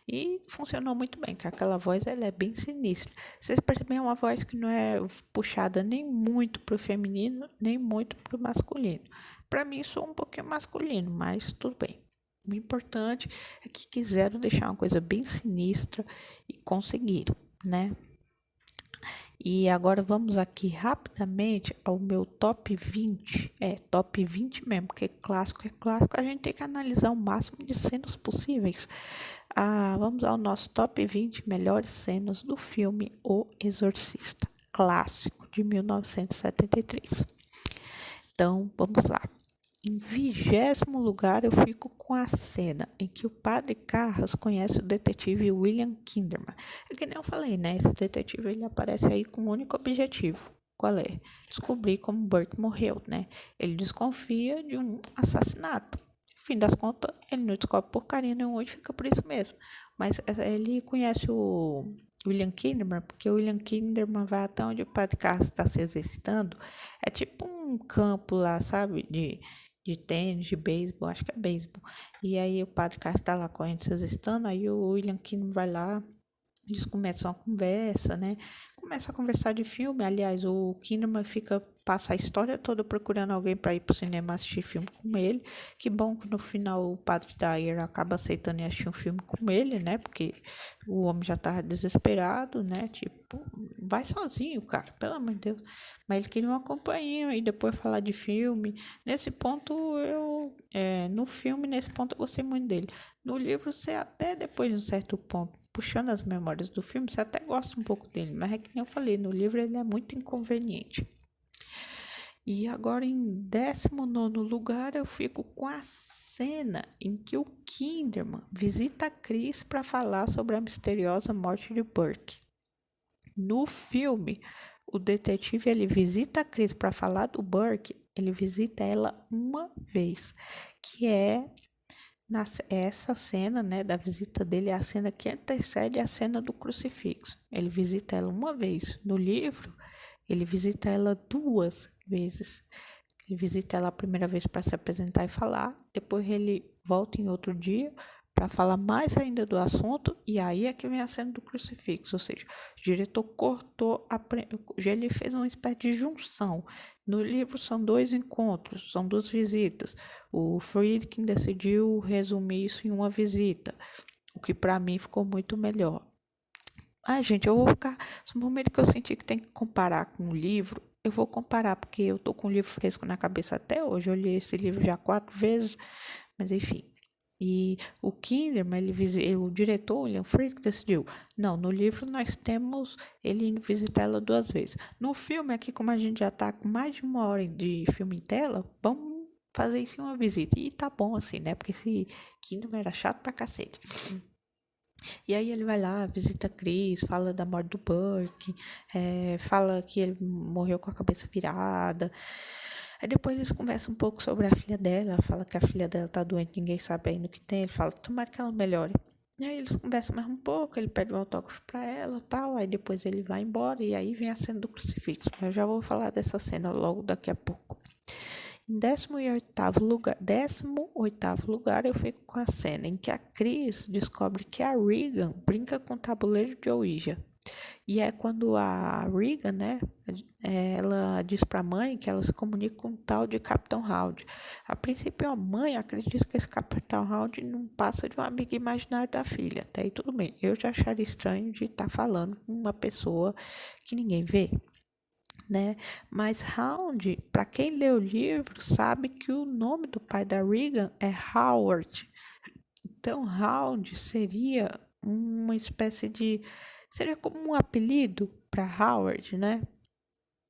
E funcionou muito bem, que aquela voz ela é bem sinistra. Vocês percebem, é uma voz que não é puxada nem muito pro feminino, nem muito pro masculino. Pra mim, sou um pouquinho masculino, mas tudo bem. O importante é que quiseram deixar uma coisa bem sinistra e conseguiram, né? E agora vamos aqui rapidamente ao meu top 20. Top 20 mesmo, porque clássico é clássico, a gente tem que analisar o máximo de cenas possíveis. Vamos ao nosso top 20 melhores cenas do filme O Exorcista, clássico de 1973. Então, vamos lá. Em 20º lugar, eu fico com a cena em que o padre Carras conhece o detetive William Kinderman. É que nem eu falei, né? Esse detetive ele aparece aí com um único objetivo. Qual é? Descobrir como Burke morreu, né? Ele desconfia de um assassinato. No fim das contas, ele não descobre porcaria nenhuma e fica por isso mesmo. Mas ele conhece o William Kinderman, porque o William Kinderman vai até onde o padre Carras está se exercitando. É tipo um campo lá, sabe? De tênis, de beisebol, acho que é beisebol. E aí o padre Cássio tá lá correndo, se exercitando, aí o William Kinnaman vai lá, eles começam a conversa, né? Começa a conversar de filme, aliás, o Kinnaman passa a história toda procurando alguém para ir pro cinema assistir filme com ele. Que bom que no final o padre Dyer acaba aceitando e assistir um filme com ele, né? Porque o homem já tava desesperado, né? Tipo, vai sozinho, cara, pelo amor de Deus. Mas eles queriam uma companhia e depois falar de filme. Nesse ponto, no filme, nesse ponto, eu gostei muito dele. No livro, você até depois de um certo ponto, puxando as memórias do filme, você até gosta um pouco dele. Mas é que nem eu falei, no livro ele é muito inconveniente. E agora, em 19º lugar, eu fico com a cena em que o Kinderman visita a Chris para falar sobre a misteriosa morte de Burke. No filme, o detetive ele visita a Chris para falar do Burke, ele visita ela uma vez, que é essa cena, né, da visita dele, é a cena que antecede a cena do crucifixo. Ele visita ela uma vez. No livro, ele visita ela duas vezes. Ele visita ela a primeira vez para se apresentar e falar, depois ele volta em outro dia para falar mais ainda do assunto, e aí é que vem a cena do crucifixo, ou seja, o diretor cortou, ele fez uma espécie de junção. No livro são dois encontros, são duas visitas. O Friedkin decidiu resumir isso em uma visita, o que para mim ficou muito melhor. Gente, eu vou ficar. No momento que eu senti que tem que comparar com o livro, eu vou comparar, porque eu tô com o livro fresco na cabeça até hoje. Eu li esse livro já 4 vezes, mas enfim. E o Kinderman, o diretor, William Friedkin, decidiu. Não, no livro nós temos ele indo visitar ela 2 vezes. No filme, aqui, como a gente já tá com mais de 1 hora de filme em tela, vamos fazer isso em uma visita. E tá bom assim, né? Porque esse Kinderman era chato pra cacete. E aí ele vai lá, visita a Chris, fala da morte do Burke, fala que ele morreu com a cabeça virada. Aí depois eles conversam um pouco sobre a filha dela, fala que a filha dela tá doente, ninguém sabe ainda o que tem. Ele fala, tomara que ela melhore. E aí eles conversam mais um pouco, ele pede um autógrafo pra ela e tal, aí depois ele vai embora e aí vem a cena do crucifixo. Eu já vou falar dessa cena logo daqui a pouco. Em 18º lugar, eu fico com a cena em que a Chris descobre que a Regan brinca com o tabuleiro de Ouija. E é quando a Regan, né, ela diz para a mãe que ela se comunica com um tal de Capitão Howdy. A princípio, a mãe acredita que esse Capitão Howdy não passa de um amigo imaginário da filha. Até aí tudo bem. Eu já acharia estranho de estar falando com uma pessoa que ninguém vê, né? Mas Hound, para quem lê o livro, sabe que o nome do pai da Regan é Howard. Então, Hound seria uma espécie de... Seria como um apelido para Howard, né?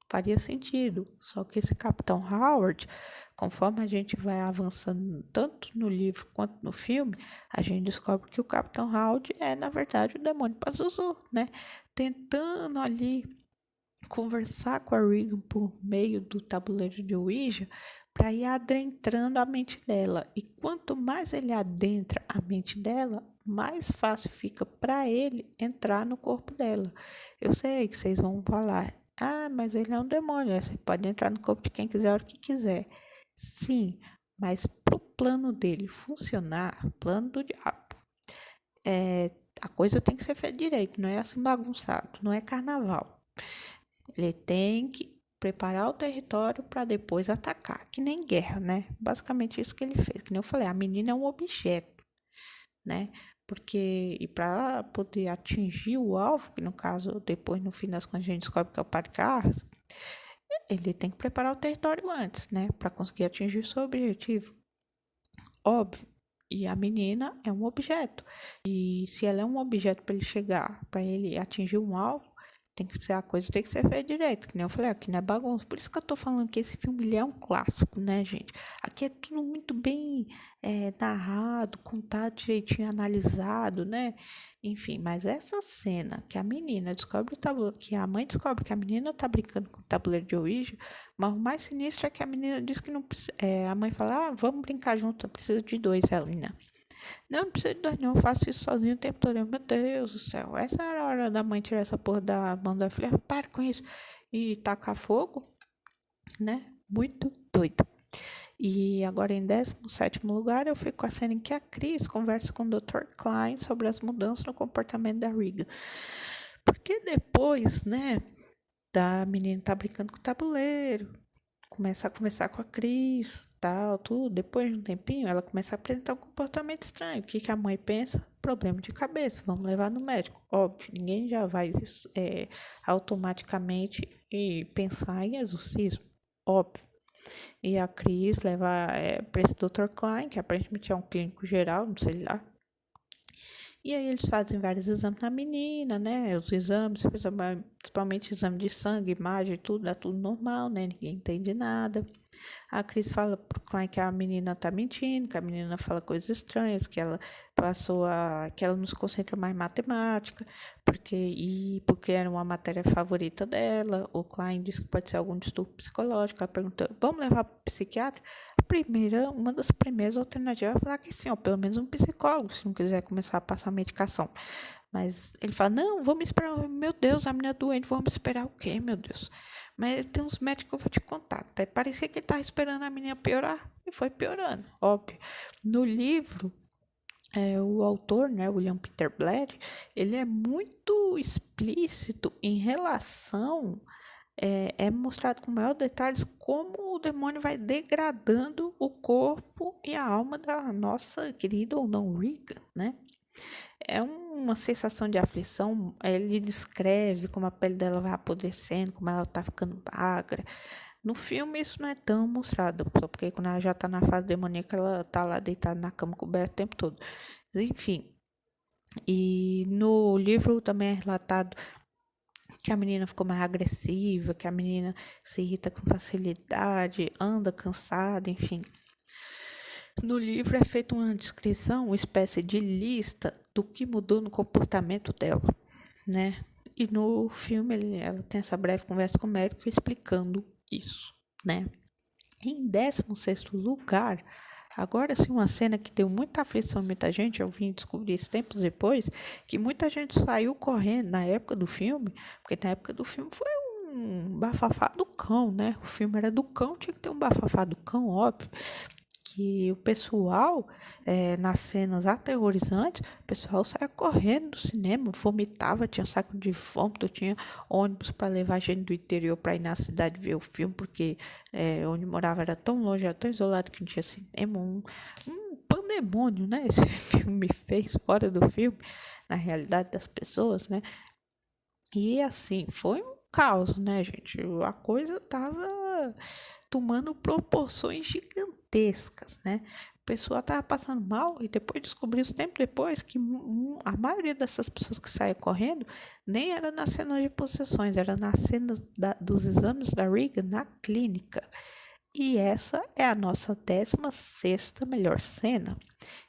faria sentido. Só que esse Capitão Howard, conforme a gente vai avançando tanto no livro quanto no filme, a gente descobre que o Capitão Howard é, na verdade, o demônio Pazuzu, né? Tentando ali conversar com a Regan por meio do tabuleiro de Ouija para ir adentrando a mente dela. E quanto mais ele adentra a mente dela, mais fácil fica para ele entrar no corpo dela. Eu sei que vocês vão falar, mas ele é um demônio, você pode entrar no corpo de quem quiser a hora que quiser. Sim, mas pro plano dele funcionar, plano do diabo, a coisa tem que ser feita direito, não é assim bagunçado, não é carnaval. Ele tem que preparar o território para depois atacar, que nem guerra, né? Basicamente isso que ele fez. Que nem eu falei, a menina é um objeto, né? Porque, e para poder atingir o alvo, que no caso, depois no fim das contas a gente descobre que é o Padre Carras, ele tem que preparar o território antes, né? Para conseguir atingir o seu objetivo. Óbvio. E a menina é um objeto. E se ela é um objeto para ele chegar, para ele atingir um alvo, tem que ser a coisa, tem que ser feita direito. Que nem eu falei, aqui não é bagunça. Por isso que eu tô falando que esse filme ele é um clássico, né, gente? Aqui é tudo muito bem narrado, contado direitinho, analisado, né? Enfim, mas essa cena que a menina descobre o tabuleiro, que a mãe descobre que a menina tá brincando com o tabuleiro de Ouija, mas o mais sinistro é que a menina diz que não precisa. A mãe fala, vamos brincar junto, precisa de dois, ela, menina. Não precisa de dois, não. Eu faço isso sozinho o tempo todo. Meu Deus do céu. Essa era a hora da mãe tirar essa porra da mão da filha. Para com isso. E tacar fogo, né? Muito doido. E agora, em 17º lugar, eu fico com a cena em que a Chris conversa com o Dr. Klein sobre as mudanças no comportamento da Regan. Porque depois, né, da menina tá brincando com o tabuleiro, começa a conversar com a Cris, tal, tudo. Depois de um tempinho, ela começa a apresentar um comportamento estranho. O que, que a mãe pensa? Problema de cabeça, vamos levar no médico. Óbvio, ninguém já vai automaticamente pensar em exorcismo. Óbvio. E a Cris leva para esse Dr. Klein, que aparentemente é um clínico geral, não sei lá. E aí eles fazem vários exames na menina, né? Os exames, principalmente exame de sangue, imagem, tudo, dá tudo normal, né? Ninguém entende nada. A Cris fala pro Klein que a menina tá mentindo, que a menina fala coisas estranhas, que ela que ela não se concentra mais em matemática, porque era uma matéria favorita dela. O Klein diz que pode ser algum distúrbio psicológico. Ela pergunta, vamos levar para psiquiatra? Uma das primeiras alternativas é falar que sim, ou pelo menos um psicólogo, se não quiser começar a passar medicação. Mas ele fala, não, vamos esperar, meu Deus, a menina é doente, vamos esperar o quê, meu Deus? Mas tem uns médicos que eu vou te contar, até parecia que ele estava esperando a menina piorar, e foi piorando, óbvio. No livro, o autor, né, William Peter Blatty, ele é muito explícito em relação, é mostrado com maior detalhes como o demônio vai degradando o corpo e a alma da nossa querida ou não Regan, né? É uma sensação de aflição. Ele descreve como a pele dela vai apodrecendo, como ela tá ficando magra. No filme isso não é tão mostrado, só porque quando ela já tá na fase demoníaca, ela tá lá deitada na cama coberta o tempo todo. Enfim, e no livro também é relatado que a menina ficou mais agressiva, que a menina se irrita com facilidade, anda cansada, enfim. No livro é feita uma descrição, uma espécie de lista do que mudou no comportamento dela, né? E no filme ela tem essa breve conversa com o médico explicando isso, né? Em 16º lugar, agora sim uma cena que deu muita aflição em muita gente, eu vim descobrir isso tempos depois, que muita gente saiu correndo na época do filme, porque na época do filme foi um bafafá do cão, né? O filme era do cão, tinha que ter um bafafá do cão, óbvio. Que o pessoal, nas cenas aterrorizantes, o pessoal saia correndo do cinema, vomitava, tinha saco de vômito, tinha ônibus para levar gente do interior para ir na cidade ver o filme, porque onde morava era tão longe, era tão isolado que não tinha cinema, um pandemônio, né? Esse filme fez fora do filme, na realidade das pessoas, né? E assim, foi um caos, né, gente? A coisa tava tomando proporções gigantescas, né? pessoa estava passando mal e depois descobriu tempo depois que a maioria dessas pessoas que saíam correndo nem era nas cenas de possessões, era nas cenas dos exames da Regan na clínica. E essa é a nossa 16ª melhor cena,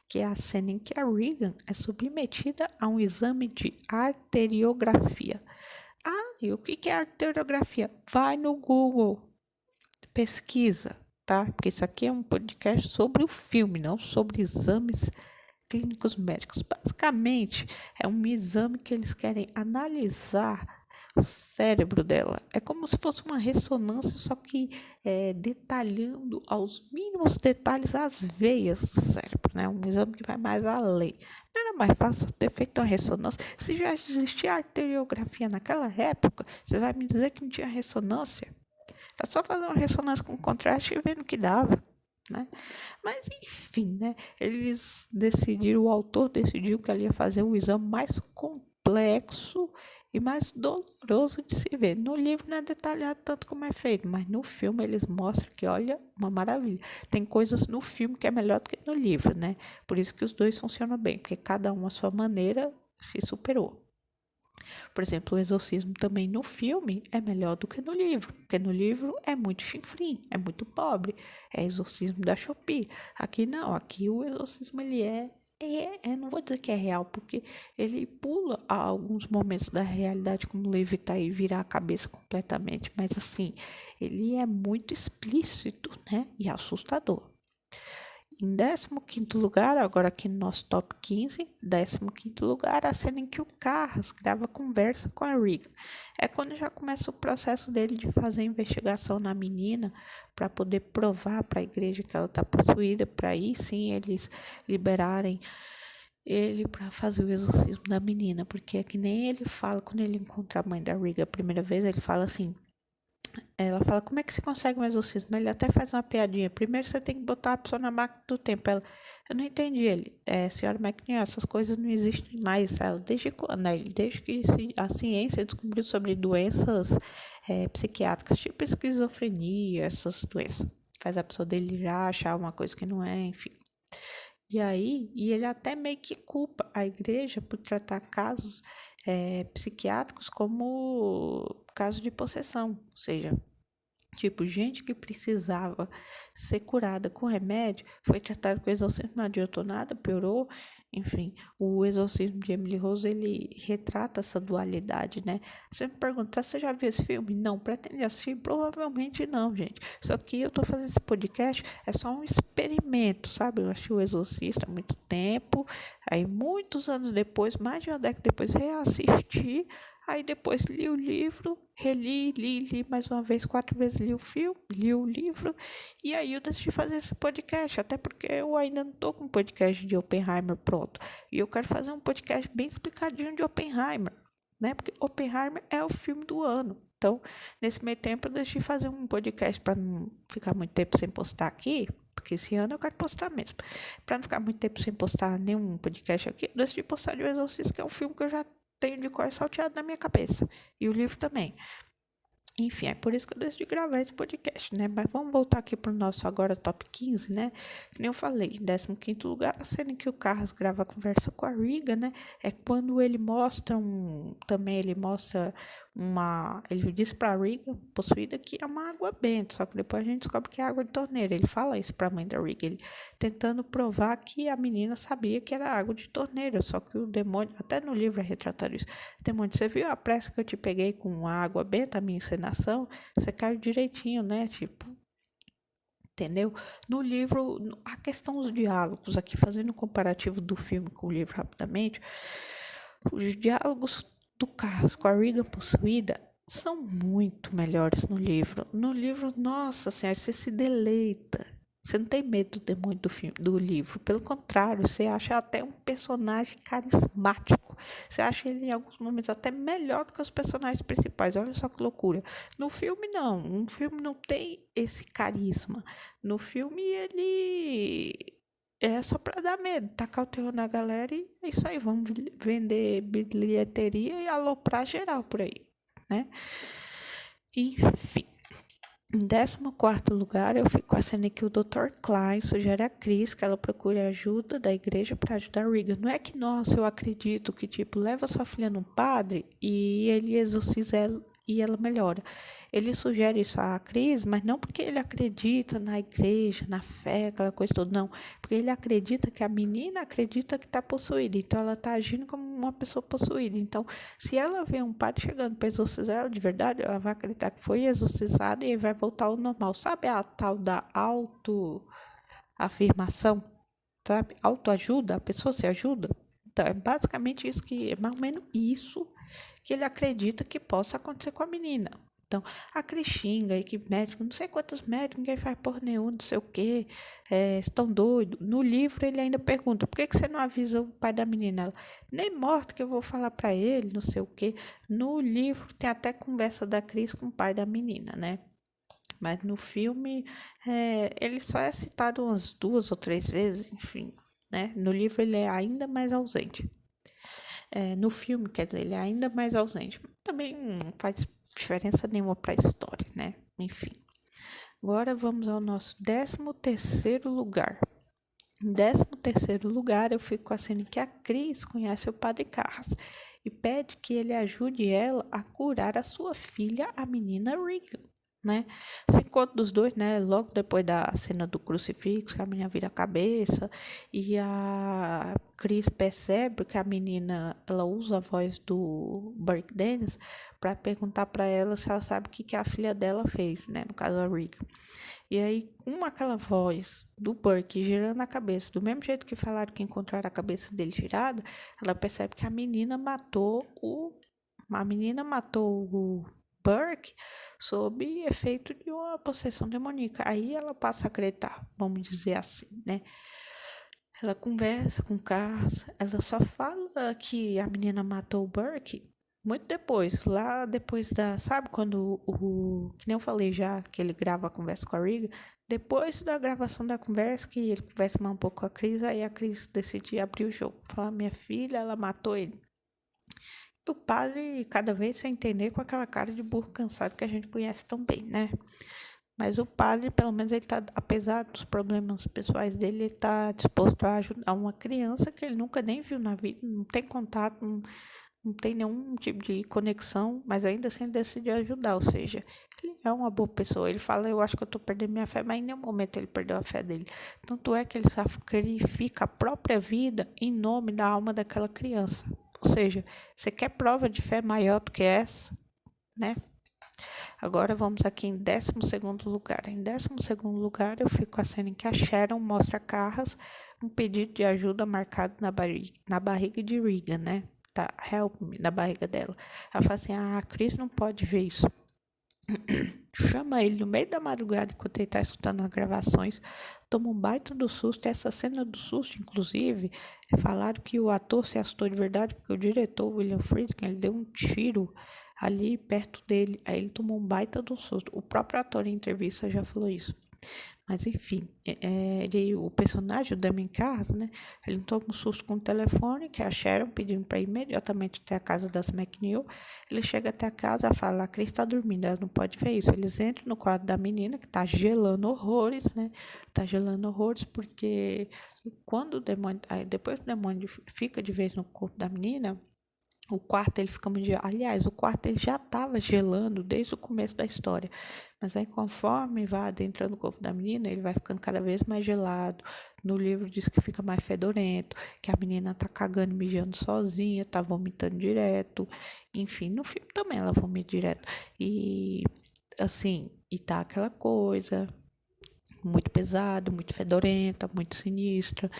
que é a cena em que a Regan é submetida a um exame de arteriografia. Ah, e o que é arteriografia? Vai no Google, pesquisa, tá? Porque isso aqui é um podcast sobre o filme, não sobre exames clínicos médicos. Basicamente, é um exame que eles querem analisar o cérebro dela. É como se fosse uma ressonância, só que detalhando aos mínimos detalhes as veias do cérebro, né? Um exame que vai mais além. Não era mais fácil ter feito uma ressonância? Se já existia arteriografia naquela época, você vai me dizer que não tinha ressonância? Era só fazer uma ressonância com contraste e ver no que dava, né? Mas enfim, né? O autor decidiu que ele ia fazer um exame mais complexo e mais doloroso de se ver. No livro não é detalhado tanto como é feito, mas no filme eles mostram que, olha, uma maravilha. Tem coisas no filme que é melhor do que no livro, né? Por isso que os dois funcionam bem, porque cada um à sua maneira se superou. Por exemplo, o exorcismo também no filme é melhor do que no livro, porque no livro é muito chinfrim, é muito pobre, é exorcismo da Shopee. Aqui não, aqui o exorcismo ele não vou dizer que é real, porque ele pula a alguns momentos da realidade, como levitar e virar a cabeça completamente, mas assim, ele é muito explícito, né, e assustador. Em 15º lugar, agora aqui no nosso top 15, 15º lugar, a cena em que o Carras grava conversa com a Regan. É quando já começa o processo dele de fazer investigação na menina para poder provar para a igreja que ela está possuída, para aí sim eles liberarem ele para fazer o exorcismo da menina, porque é que nem ele fala quando ele encontra a mãe da Regan a primeira vez, ele fala assim. Ela fala, como é que se consegue um exorcismo? Ele até faz uma piadinha. Primeiro você tem que botar a pessoa na máquina do tempo. Ela, eu não entendi ele. Senhora McNeil, essas coisas não existem mais. Ela, desde quando? Desde que a ciência descobriu sobre doenças psiquiátricas, tipo esquizofrenia, essas doenças. Faz a pessoa delirar, achar uma coisa que não é, enfim. E ele até meio que culpa a igreja por tratar casos psiquiátricos como caso de possessão, ou seja, tipo, gente que precisava ser curada com remédio foi tratada com exorcismo, não adiantou nada, piorou. Enfim, o exorcismo de Emily Rose, ele retrata essa dualidade, né? Você me pergunta, você já viu esse filme? Não, pretende assistir? Provavelmente não, gente. Só que eu tô fazendo esse podcast, é só um experimento, sabe? Eu achei o Exorcista há muito tempo, aí muitos anos depois, mais de uma década depois, reassisti. Aí depois li o livro, li mais uma vez, 4 vezes li o filme, li o livro, e aí eu decidi fazer esse podcast, até porque eu ainda não tô com um podcast de Oppenheimer pronto. E eu quero fazer um podcast bem explicadinho de Oppenheimer, né? Porque Oppenheimer é o filme do ano. Então, nesse meio tempo, eu decidi fazer um podcast para não ficar muito tempo sem postar aqui, porque esse ano eu quero postar mesmo. Para não ficar muito tempo sem postar nenhum podcast aqui, eu decidi postar de O Exorcista, que é um filme que eu já tenho de cor salteado na minha cabeça. E o livro também. Enfim, é por isso que eu decidi gravar esse podcast, né? Mas vamos voltar aqui pro nosso agora top 15, né? Que nem eu falei, em 15º lugar, a cena em que o Carras grava a conversa com a Regan, né? É quando ele mostra ele diz pra Regan, possuída, que é uma água benta, só que depois a gente descobre que é água de torneira. Ele fala isso pra mãe da Regan, ele tentando provar que a menina sabia que era água de torneira, só que o demônio, até no livro é retratado isso. Demônio, você viu a pressa que eu te peguei com a água benta, a minha encenação? Você caiu direitinho, né? Tipo, entendeu? No livro, a questão dos diálogos, aqui fazendo um comparativo do filme com o livro rapidamente, os diálogos do Carras com a Regan possuída são muito melhores no livro. No livro, nossa senhora, você se deleita. Você não tem medo do demônio do livro. Pelo contrário, você acha até um personagem carismático. Você acha ele em alguns momentos até melhor do que os personagens principais. Olha só que loucura. No filme, não. No filme não tem esse carisma. No filme, ele é só pra dar medo. Tacar o terror na galera e é isso aí. Vamos vender bilheteria e aloprar geral por aí, né? Enfim. Em 14º lugar, eu fico com a cena em que o Dr. Klein sugere a Chris que ela procure ajuda da igreja para ajudar Regan. Não é que, nossa, eu acredito que, tipo, leva sua filha no padre e ele exorciza ela e ela melhora. Ele sugere isso a Chris, mas não porque ele acredita na igreja, na fé, aquela coisa toda, não. Porque ele acredita que a menina acredita que está possuída. Então, ela está agindo como uma pessoa possuída. Então, se ela vê um padre chegando para exorcizar ela de verdade, ela vai acreditar que foi exorcizada e vai voltar ao normal. Sabe a tal da autoafirmação? Sabe? Autoajuda, a pessoa se ajuda. Então, é basicamente isso que é mais ou menos isso que ele acredita que possa acontecer com a menina. Então, a Cris xinga, a equipe médica, não sei quantos médicos, ninguém faz porra nenhuma, não sei o quê, estão doidos. No livro ele ainda pergunta, por que você não avisa o pai da menina? Ela, nem morto que eu vou falar pra ele, não sei o quê. No livro tem até conversa da Cris com o pai da menina, né? Mas no filme ele só é citado umas 2 ou 3 vezes, enfim, né? No livro ele é ainda mais ausente. No filme, quer dizer, ele é ainda mais ausente. Também não faz diferença nenhuma para a história, né? Enfim. Agora vamos ao nosso 13º lugar. Em 13º lugar, eu fico com a cena em que a Cris conhece o Padre Carras e pede que ele ajude ela a curar a sua filha, a menina Regan, né? Se encontra dos dois, né? Logo depois da cena do crucifixo, que a menina vira a cabeça e a Cris percebe que a menina, ela usa a voz do Burke Dennis para perguntar para ela se ela sabe o que a filha dela fez, né? No caso, a Regan. E aí, com aquela voz do Burke girando a cabeça, do mesmo jeito que falaram que encontraram a cabeça dele girada, ela percebe que a menina matou o Burke sob efeito de uma possessão demoníaca. Aí ela passa a acreditar, vamos dizer assim, né? Ela conversa com o Carlos, ela só fala que a menina matou o Burke muito depois, lá depois da, sabe quando que nem eu falei já, que ele grava a conversa com a Riga, depois da gravação da conversa, que ele conversa mais um pouco com a Cris, aí a Cris decide abrir o jogo, falar, minha filha, ela matou ele. E o padre, cada vez sem entender, com aquela cara de burro cansado que a gente conhece tão bem, né? Mas o padre, pelo menos, ele tá, apesar dos problemas pessoais dele, ele tá disposto a ajudar uma criança que ele nunca nem viu na vida, não tem contato, não tem nenhum tipo de conexão, mas ainda assim ele decide ajudar, ou seja, ele é uma boa pessoa. Ele fala, eu acho que eu tô perdendo minha fé, mas em nenhum momento ele perdeu a fé dele. Tanto é que ele sacrifica a própria vida em nome da alma daquela criança. Ou seja, você quer prova de fé maior do que essa, né? Agora vamos aqui em 12º lugar. Em 12º lugar, eu fico com a cena em que a Sharon mostra a Carras um pedido de ajuda marcado na barriga de Regan, né? Tá, help me, na barriga dela. Ela fala assim, a Chris não pode ver isso. Chama ele no meio da madrugada enquanto ele tá escutando as gravações, toma um baita do susto. Essa cena do susto, inclusive, falaram que o ator se assustou de verdade porque o diretor, William Friedkin, ele deu um tiro ali perto dele, aí ele tomou um baita do susto. O próprio ator em entrevista já falou isso. Mas enfim, o personagem, o Damien Carras, né? Ele toma um susto com o telefone, que é a Sharon pedindo para ir imediatamente até a casa das McNeil. Ele chega até a casa e fala, a Cris está dormindo, ela não pode ver isso. Eles entram no quarto da menina, que está gelando horrores, né? Tá gelando horrores porque quando o demônio, depois que o demônio fica de vez no corpo da menina, o quarto ele fica muito. Aliás, o quarto ele já estava gelando desde o começo da história. Mas aí, conforme vai adentrando o corpo da menina, ele vai ficando cada vez mais gelado. No livro diz que fica mais fedorento, que a menina tá cagando, mijando sozinha, tá vomitando direto. Enfim, no filme também ela vomita direto. E assim, e tá aquela coisa muito pesada, muito fedorenta, muito sinistra.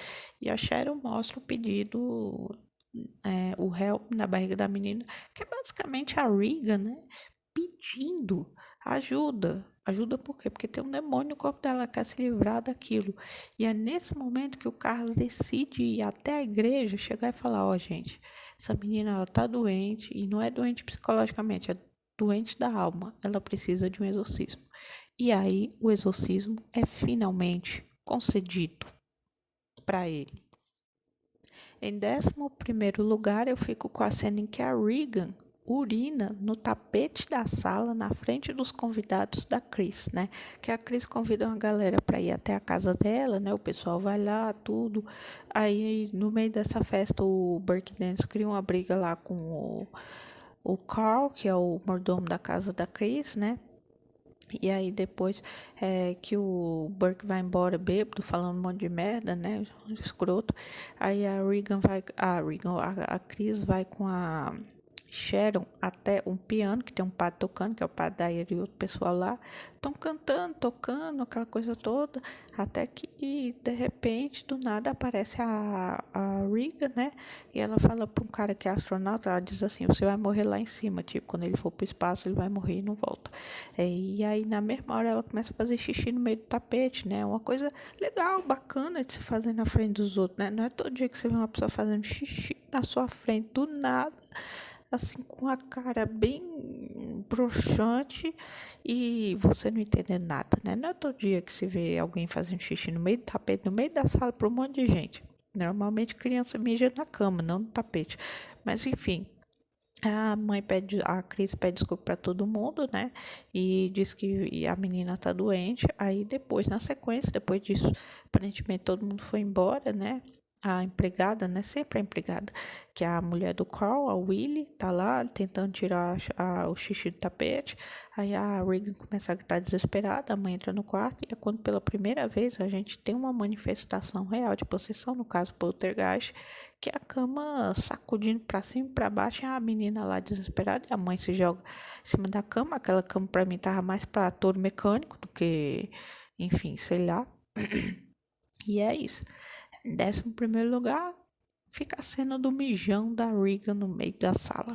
E a Sharon mostra o pedido o help na barriga da menina, que é basicamente a Regan, né? Pedindo ajuda. Ajuda por quê? Porque tem um demônio no corpo dela, ela quer se livrar daquilo. E é nesse momento que o Carlos decide ir até a igreja, chegar e falar, ó, gente, essa menina, ela tá doente, e não é doente psicologicamente, é doente da alma. Ela precisa de um exorcismo. E aí, o exorcismo é finalmente concedido para ele. Em 11º lugar, eu fico com a cena em que a Regan urina no tapete da sala na frente dos convidados da Chris, né? Que a Chris convida uma galera para ir até a casa dela, né? O pessoal vai lá, tudo. Aí no meio dessa festa o Burke Dance cria uma briga lá com o Carl, que é o mordomo da casa da Chris, né? E aí depois que o Burke vai embora bêbado, falando um monte de merda, né? Escroto. Aí a Chris vai com a Sharon até um piano, que tem um padre tocando, que é o padre da e outro pessoal lá. Estão cantando, tocando, aquela coisa toda. Até que, de repente, do nada, aparece a Regan, né? E ela fala para um cara que é astronauta, ela diz assim, você vai morrer lá em cima. Tipo, quando ele for pro espaço, ele vai morrer e não volta. E aí, na mesma hora, ela começa a fazer xixi no meio do tapete, né? Uma coisa legal, bacana de se fazer na frente dos outros, né? Não é todo dia que você vê uma pessoa fazendo xixi na sua frente, do nada, assim, com a cara bem broxante e você não entendendo nada, né? Não é todo dia que se vê alguém fazendo xixi no meio do tapete, no meio da sala para um monte de gente. Normalmente criança mija na cama, não no tapete. Mas enfim, a Cris pede desculpa para todo mundo, né? E diz que a menina tá doente. Aí depois, na sequência, depois disso, aparentemente todo mundo foi embora, né? A empregada, né? Sempre a empregada, que é a mulher do Carl, a Willie, tá lá tentando tirar o xixi do tapete. Aí a Regan começa a gritar desesperada, a mãe entra no quarto e é quando pela primeira vez a gente tem uma manifestação real de possessão, no caso poltergeist, que é a cama sacudindo pra cima e pra baixo, e a menina lá desesperada, e a mãe se joga em cima da cama. Aquela cama pra mim tava mais pra touro mecânico do que, enfim, sei lá. E é isso. Em 11º lugar, fica a cena do mijão da Regan no meio da sala.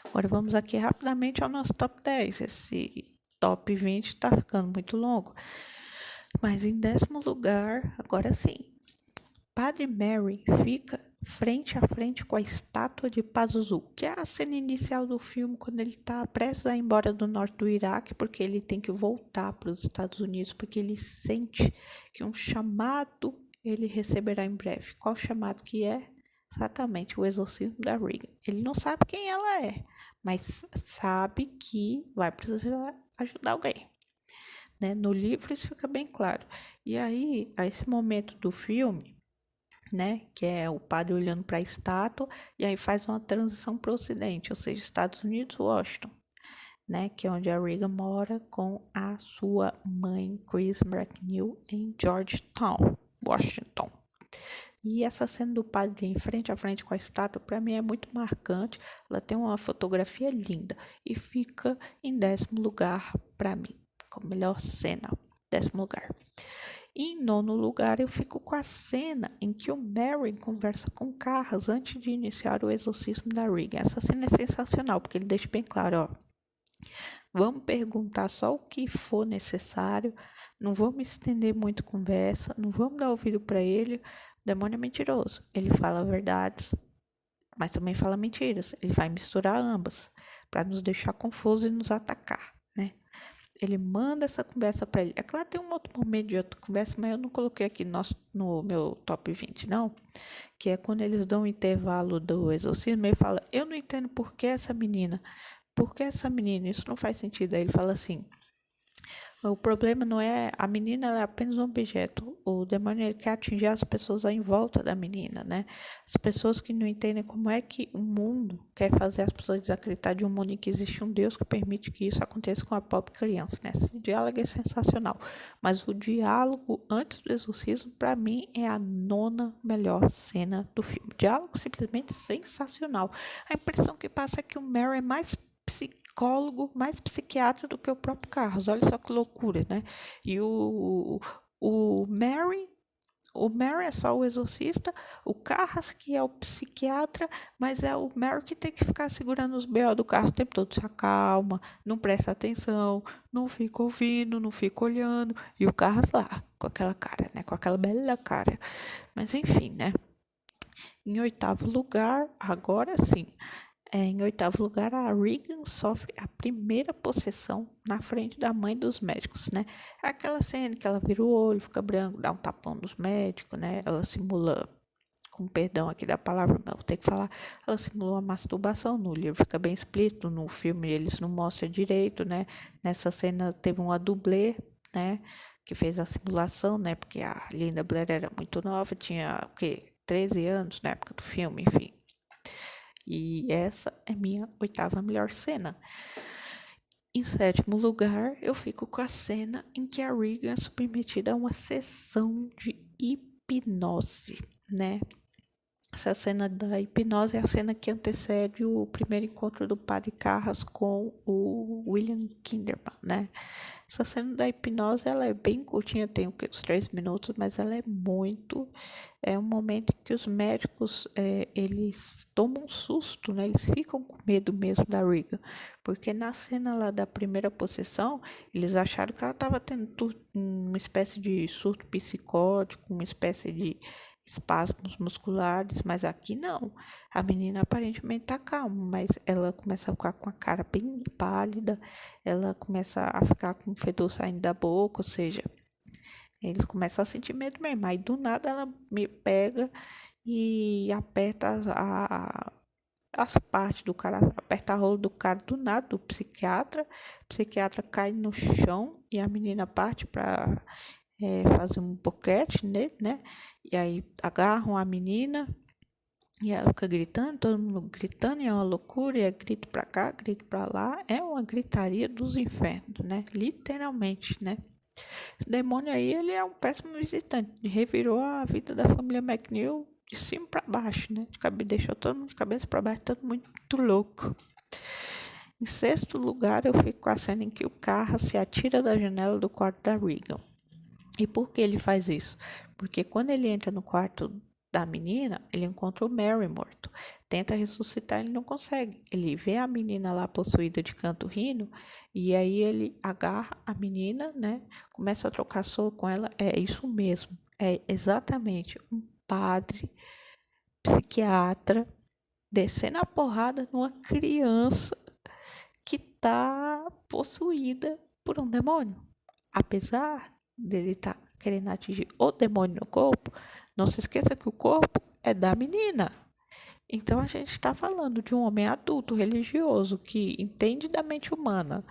Agora vamos aqui rapidamente ao nosso top 10. Esse top 20 tá ficando muito longo. Mas em 10º lugar, agora sim, Padre Mary fica frente a frente com a estátua de Pazuzu, que é a cena inicial do filme, quando ele está prestes a ir embora do norte do Iraque, porque ele tem que voltar para os Estados Unidos, porque ele sente que um chamado ele receberá em breve. Qual chamado que é? Exatamente, o exorcismo da Regan. Ele não sabe quem ela é, mas sabe que vai precisar ajudar alguém. Né? No livro isso fica bem claro. E aí, a esse momento do filme, né, que é o padre olhando para a estátua, e aí faz uma transição para o ocidente, ou seja, Estados Unidos, Washington, né, que é onde a Regan mora com a sua mãe, Chris McNeil, em Georgetown, Washington. E essa cena do padre em frente a frente com a estátua, para mim é muito marcante. Ela tem uma fotografia linda e fica em 10º lugar para mim, como melhor cena, 10º lugar. E em 9º lugar, eu fico com a cena em que o Merry conversa com Carras antes de iniciar o exorcismo da Regan. Essa cena é sensacional, porque ele deixa bem claro, ó. Vamos perguntar só o que for necessário, não vamos estender muito conversa, não vamos dar ouvido para ele. O demônio é mentiroso. Ele fala verdades, mas também fala mentiras. Ele vai misturar ambas para nos deixar confusos e nos atacar, né? Ele manda essa conversa para ele. É claro, tem um outro momento de outra conversa, mas eu não coloquei aqui no meu top 20, não. Que é quando eles dão o intervalo do exorcismo. Ele fala, eu não entendo por que essa menina. Por que essa menina? Isso não faz sentido. Aí ele fala assim, o problema não é a menina, ela é apenas um objeto. O demônio ele quer atingir as pessoas em volta da menina, né? As pessoas que não entendem como é que o mundo quer fazer as pessoas desacreditar de um mundo em que existe um Deus que permite que isso aconteça com a pobre criança, né? Esse diálogo é sensacional. Mas o diálogo antes do exorcismo, para mim, é a 9ª melhor cena do filme. Diálogo simplesmente sensacional. A impressão que passa é que o Mary é mais psicólogo, mais psiquiatra do que o próprio Carlos. Olha só que loucura, né? E o Mary é só o exorcista, o Carras que é o psiquiatra, mas é o Mary que tem que ficar segurando os B.O. do Carlos o tempo todo. Se acalma, não presta atenção, não fica ouvindo, não fica olhando. E o Carras lá, com aquela cara, né? Com aquela bela cara. Mas enfim, né? Em 8º lugar, agora sim. Em 8º lugar, a Regan sofre a primeira possessão na frente da mãe dos médicos, né? Aquela cena que ela vira o olho, fica branco, dá um tapão nos médicos, né? Ela simula com perdão aqui da palavra, mas vou ter que falar, ela simulou a masturbação. No livro fica bem explícito, no filme eles não mostram direito, né? Nessa cena teve uma dublê, né? Que fez a simulação, né? Porque a Linda Blair era muito nova, tinha o quê? 13 anos na época do filme, enfim. E essa é minha oitava melhor cena. Em sétimo lugar, eu fico com a cena em que a Regan é submetida a uma sessão de hipnose, né? Essa cena da hipnose é a cena que antecede o primeiro encontro do Padre Carras com o William Kinderman, né? Essa cena da hipnose, ela é bem curtinha, tem o que, uns 3 minutos, mas ela é muito... É um momento em que os médicos, eles tomam um susto, né? Eles ficam com medo mesmo da Regan, porque na cena lá da primeira possessão, eles acharam que ela estava tendo uma espécie de surto psicótico, uma espécie de espasmos musculares, mas aqui não. A menina aparentemente tá calma, mas ela começa a ficar com a cara bem pálida, ela começa a ficar com fedor saindo da boca, ou seja, eles começam a sentir medo mesmo. Aí do nada ela me pega e aperta as partes do cara, aperta a rola do cara do nada, do psiquiatra. O psiquiatra cai no chão e a menina parte para fazer um boquete nele, né? E aí agarram a menina e ela fica gritando, todo mundo gritando, e é uma loucura, e é grito pra cá, grito pra lá, é uma gritaria dos infernos, né? Literalmente, né? Esse demônio aí, ele é um péssimo visitante, revirou a vida da família McNeil de cima pra baixo, né? Deixou todo mundo de cabeça pra baixo, todo mundo muito louco. Em sexto lugar, eu fico com a cena em que o carro se atira da janela do quarto da Regan. E por que ele faz isso? Porque quando ele entra no quarto da menina, ele encontra o Mary morto. Tenta ressuscitar, ele não consegue. Ele vê a menina lá possuída de canto rindo, e aí ele agarra a menina, né? Começa a trocar soco com ela. É isso mesmo. É exatamente um padre psiquiatra descendo a porrada numa criança que tá possuída por um demônio. Apesar dele estar querendo atingir o demônio no corpo, não se esqueça que o corpo é da menina. Então a gente está falando de um homem adulto, religioso, que entende da mente humana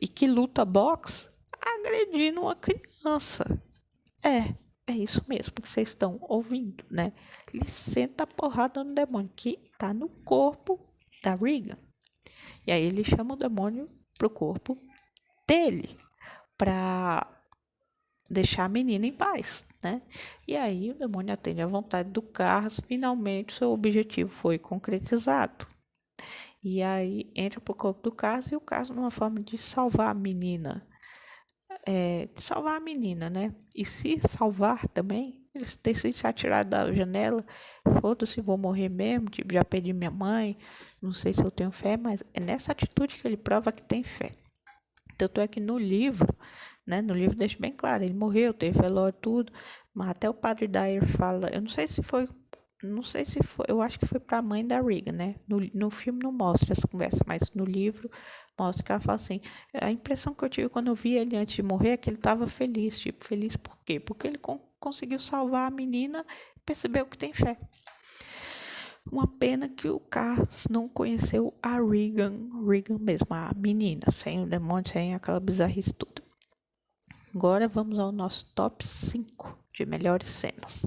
e que luta boxe agredindo uma criança. É isso mesmo que vocês estão ouvindo, né? Ele senta a porrada no demônio que está no corpo da Regan. E aí ele chama o demônio pro corpo dele para deixar a menina em paz, né? E aí o demônio atende à vontade do Carlos, finalmente seu objetivo foi concretizado. E aí entra pro corpo do Carlos e o Carlos numa forma de salvar a menina. Né? E se salvar também, eles decidem se atirar da janela. Foda-se, vou morrer mesmo, tipo, já perdi minha mãe, não sei se eu tenho fé, mas é nessa atitude que ele prova que tem fé. Tanto é que no livro, né? No livro deixa bem claro, ele morreu, teve velório, tudo, mas até o padre Dyer fala, eu não sei se foi, eu acho que foi para a mãe da Regan, né? No filme não mostra essa conversa, mas no livro mostra que ela fala assim, a impressão que eu tive quando eu vi ele antes de morrer é que ele estava feliz, tipo, feliz por quê? Porque ele conseguiu salvar a menina e percebeu que tem fé. Uma pena que o Carlos não conheceu a Regan mesmo, a menina, sem o demônio, sem aquela bizarrice toda. Agora vamos ao nosso top 5 de melhores cenas.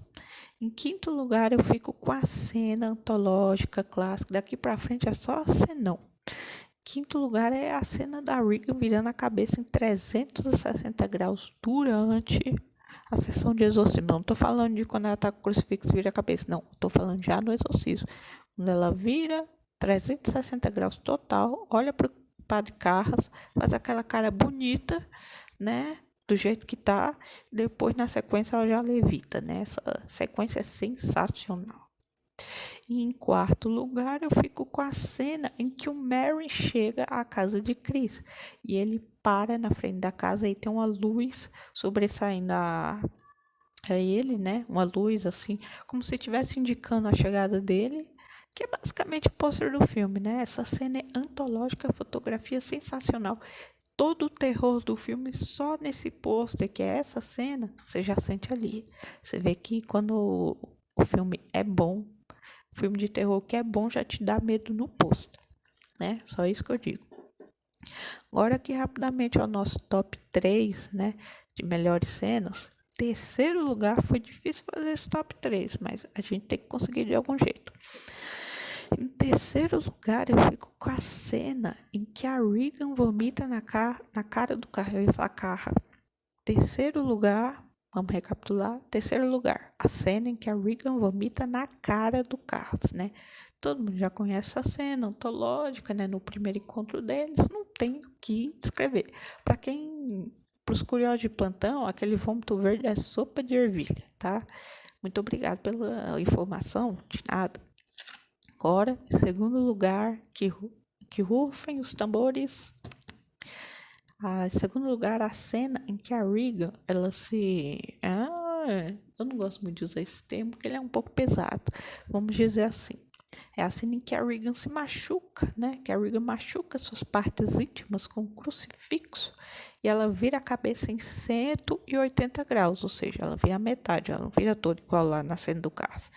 Em quinto lugar, eu fico com a cena antológica clássica. Daqui pra frente é só cenão. Quinto lugar é a cena da Regan virando a cabeça em 360 graus durante a sessão de exorcismo. Não tô falando de quando ela tá com o crucifixo e vira a cabeça. Não, tô falando já no exorcismo. Quando ela vira 360 graus total, olha pro padre Carras, faz aquela cara bonita, né? Do jeito que tá. Depois, na sequência, ela já levita, né? Essa sequência é sensacional. E em quarto lugar, eu fico com a cena em que o Mary chega à casa de Chris. E ele para na frente da casa e tem uma luz sobressaindo a ele, né? Uma luz assim, como se estivesse indicando a chegada dele, que é basicamente o pôster do filme, né? Essa cena é antológica, fotografia sensacional. Todo o terror do filme só nesse pôster, que é essa cena, você já sente ali. Você vê que quando o filme é bom. O filme de terror que é bom já te dá medo no posto, né? Só isso que eu digo. Agora aqui rapidamente ao nosso top 3, né, de melhores cenas. Terceiro lugar, foi difícil fazer esse top 3, mas a gente tem que conseguir de algum jeito. Em terceiro lugar, eu fico com a cena em que a Regan vomita na cara do carro. Eu ia falar carro. Terceiro lugar, vamos recapitular. Terceiro lugar, a cena em que a Regan vomita na cara do carro, né? Todo mundo já conhece essa cena antológica, né? No primeiro encontro deles, não tem o que descrever. Para os curiosos de plantão, aquele vômito verde é sopa de ervilha, tá? Muito obrigado pela informação, de nada. Agora, em segundo lugar, que rufem os tambores. Em segundo lugar, a cena em que a Regan, ela se... eu não gosto muito de usar esse termo, porque ele é um pouco pesado. Vamos dizer assim. É a cena em que a Regan se machuca, né? Que a Regan machuca suas partes íntimas com um crucifixo e ela vira a cabeça em 180 graus, ou seja, ela vira a metade, ela não vira toda igual lá na cena do caso.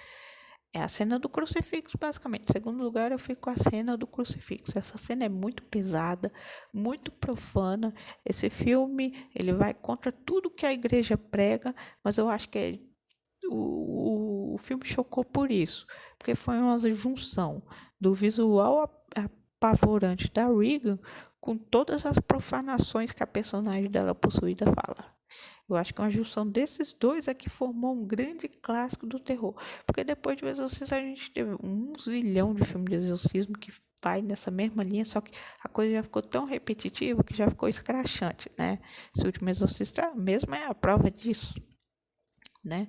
É a cena do crucifixo, basicamente. Em segundo lugar, eu fico com a cena do crucifixo. Essa cena é muito pesada, muito profana. Esse filme, ele vai contra tudo que a igreja prega, mas eu acho que o filme chocou por isso, porque foi uma junção do visual apavorante da Regan com todas as profanações que a personagem dela possuída fala. Eu acho que uma junção desses dois é que formou um grande clássico do terror. Porque depois de O Exorcista a gente teve um zilhão de filmes de exorcismo que vai nessa mesma linha, só que a coisa já ficou tão repetitiva que já ficou escrachante, né? Esse Último Exorcista mesmo é a prova disso, né?